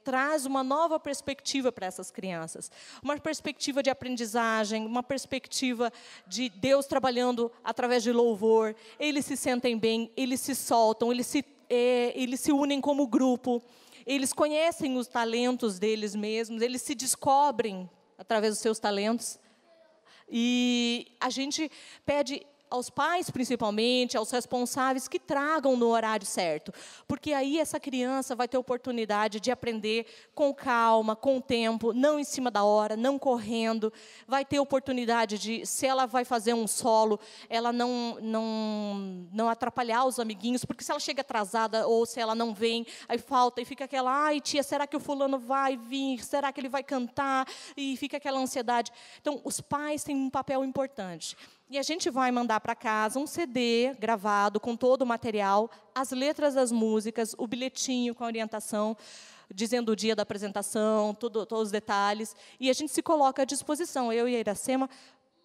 traz uma nova perspectiva para essas crianças. Uma perspectiva de aprendizagem, uma perspectiva de Deus trabalhando através de louvor. Eles se sentem bem, eles se soltam, eles se unem como grupo, eles conhecem os talentos deles mesmos, eles se descobrem através dos seus talentos. E a gente pede aos pais, principalmente, aos responsáveis, que tragam no horário certo. Porque aí essa criança vai ter oportunidade de aprender com calma, com tempo, não em cima da hora, não correndo. Vai ter oportunidade de, se ela vai fazer um solo, ela não atrapalhar os amiguinhos, porque se ela chega atrasada ou se ela não vem, aí falta e fica aquela, ai tia, será que o fulano vai vir? Será que ele vai cantar? E fica aquela ansiedade. Então, os pais têm um papel importante. E a gente vai mandar para casa um CD gravado com todo o material, as letras das músicas, o bilhetinho com a orientação, dizendo o dia da apresentação, todos os detalhes. E a gente se coloca à disposição, eu e a Iracema,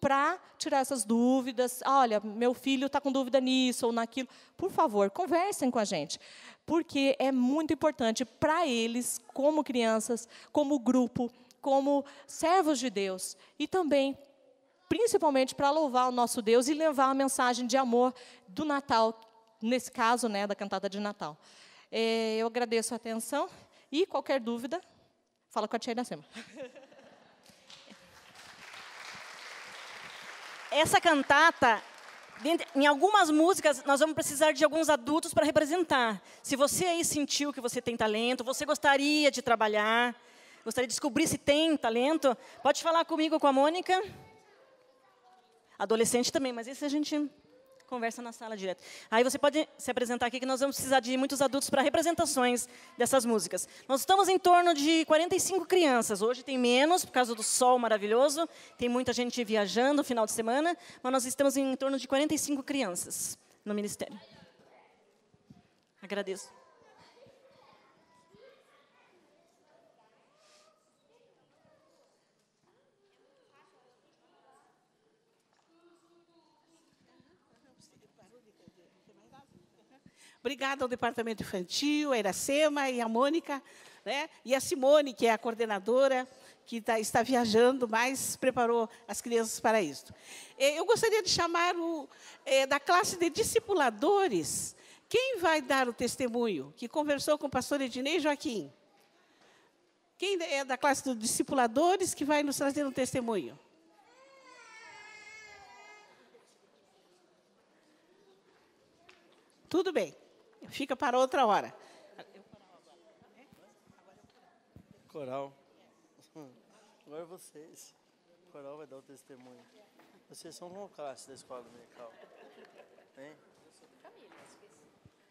para tirar essas dúvidas. Olha, meu filho está com dúvida nisso ou naquilo. Por favor, conversem com a gente, porque é muito importante para eles, como crianças, como grupo, como servos de Deus, e também principalmente para louvar o nosso Deus e levar a mensagem de amor do Natal, nesse caso, né, da cantata de Natal. Eu agradeço a atenção e qualquer dúvida, fala com a tia Iracema. Essa cantata, em algumas músicas, nós vamos precisar de alguns adultos para representar. Se você aí sentiu que você tem talento, você gostaria de trabalhar, gostaria de descobrir se tem talento, pode falar comigo, com a Mônica. Adolescente também, mas esse a gente conversa na sala direto. Aí você pode se apresentar aqui, que nós vamos precisar de muitos adultos para representações dessas músicas. Nós estamos em torno de 45 crianças. Hoje tem menos, por causa do sol maravilhoso. Tem muita gente viajando no final de semana, mas nós estamos em torno de 45 crianças no ministério. Agradeço. Obrigada ao Departamento Infantil, a Iracema e a Mônica, né? E a Simone, que é a coordenadora, que está viajando, mas preparou as crianças para isso. Eu gostaria de chamar da classe de discipuladores. Quem vai dar o testemunho? Que conversou com o pastor Ednei Joaquim. Quem é da classe dos discipuladores que vai nos trazer um testemunho? Tudo bem. Fica para outra hora. Coral. Agora vocês. O coral vai dar o testemunho. Vocês são uma classe da escola dominical. Hein?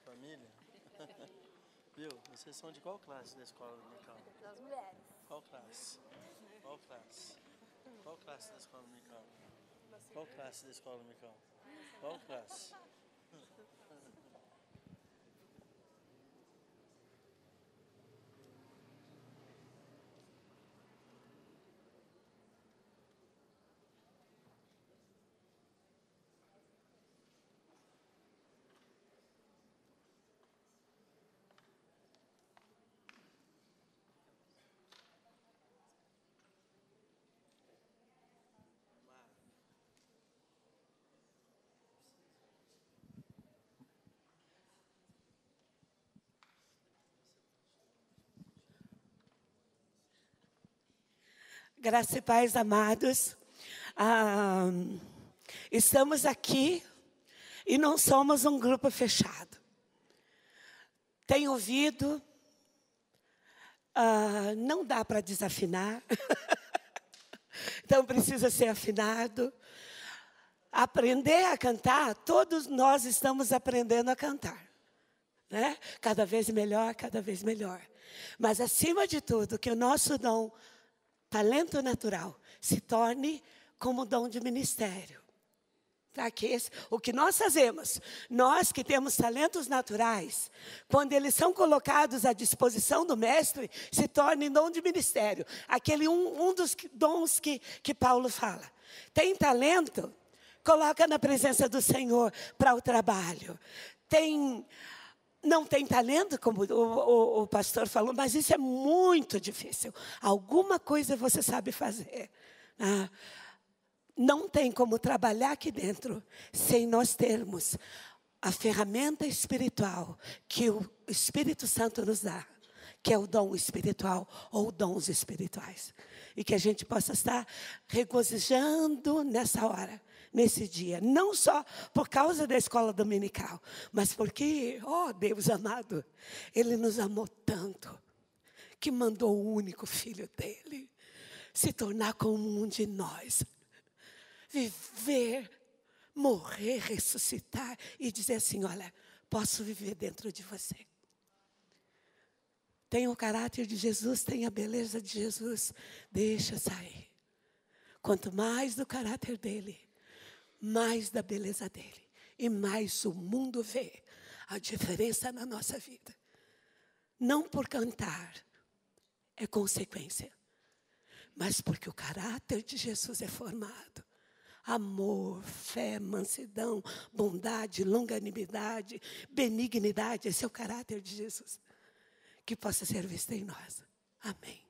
Família? Viu? Vocês são de qual classe da escola dominical? Das mulheres. Qual classe? Qual classe? Qual classe da escola dominical? Qual classe da escola dominical? Qual classe? Graça e paz, amados. Estamos aqui e não somos um grupo fechado. Tem ouvido, não dá para desafinar, então precisa ser afinado. Aprender a cantar, todos nós estamos aprendendo a cantar, né? Cada vez melhor, cada vez melhor. Mas, acima de tudo, que o nosso dom, talento natural, se torne como dom de ministério. Tá? O que nós fazemos, nós que temos talentos naturais, quando eles são colocados à disposição do mestre, se torne dom de ministério. Aquele um dos dons que Paulo fala. Tem talento? Coloca na presença do Senhor para o trabalho. Não tem talento, como o pastor falou, mas isso é muito difícil. Alguma coisa você sabe fazer. Não tem como trabalhar aqui dentro sem nós termos a ferramenta espiritual que o Espírito Santo nos dá, que é o dom espiritual ou dons espirituais. E que a gente possa estar regozijando nessa hora, nesse dia. Não só por causa da escola dominical, mas porque, Deus amado, Ele nos amou tanto, que mandou o único Filho dEle se tornar como um de nós. Viver, morrer, ressuscitar e dizer assim, olha, posso viver dentro de você. Tem o caráter de Jesus, tem a beleza de Jesus, deixa sair. Quanto mais do caráter dele, mais da beleza dele. E mais o mundo vê a diferença na nossa vida. Não por cantar, é consequência. Mas porque o caráter de Jesus é formado. Amor, fé, mansidão, bondade, longanimidade, benignidade. Esse é o caráter de Jesus. Que possa ser visto em nós. Amém.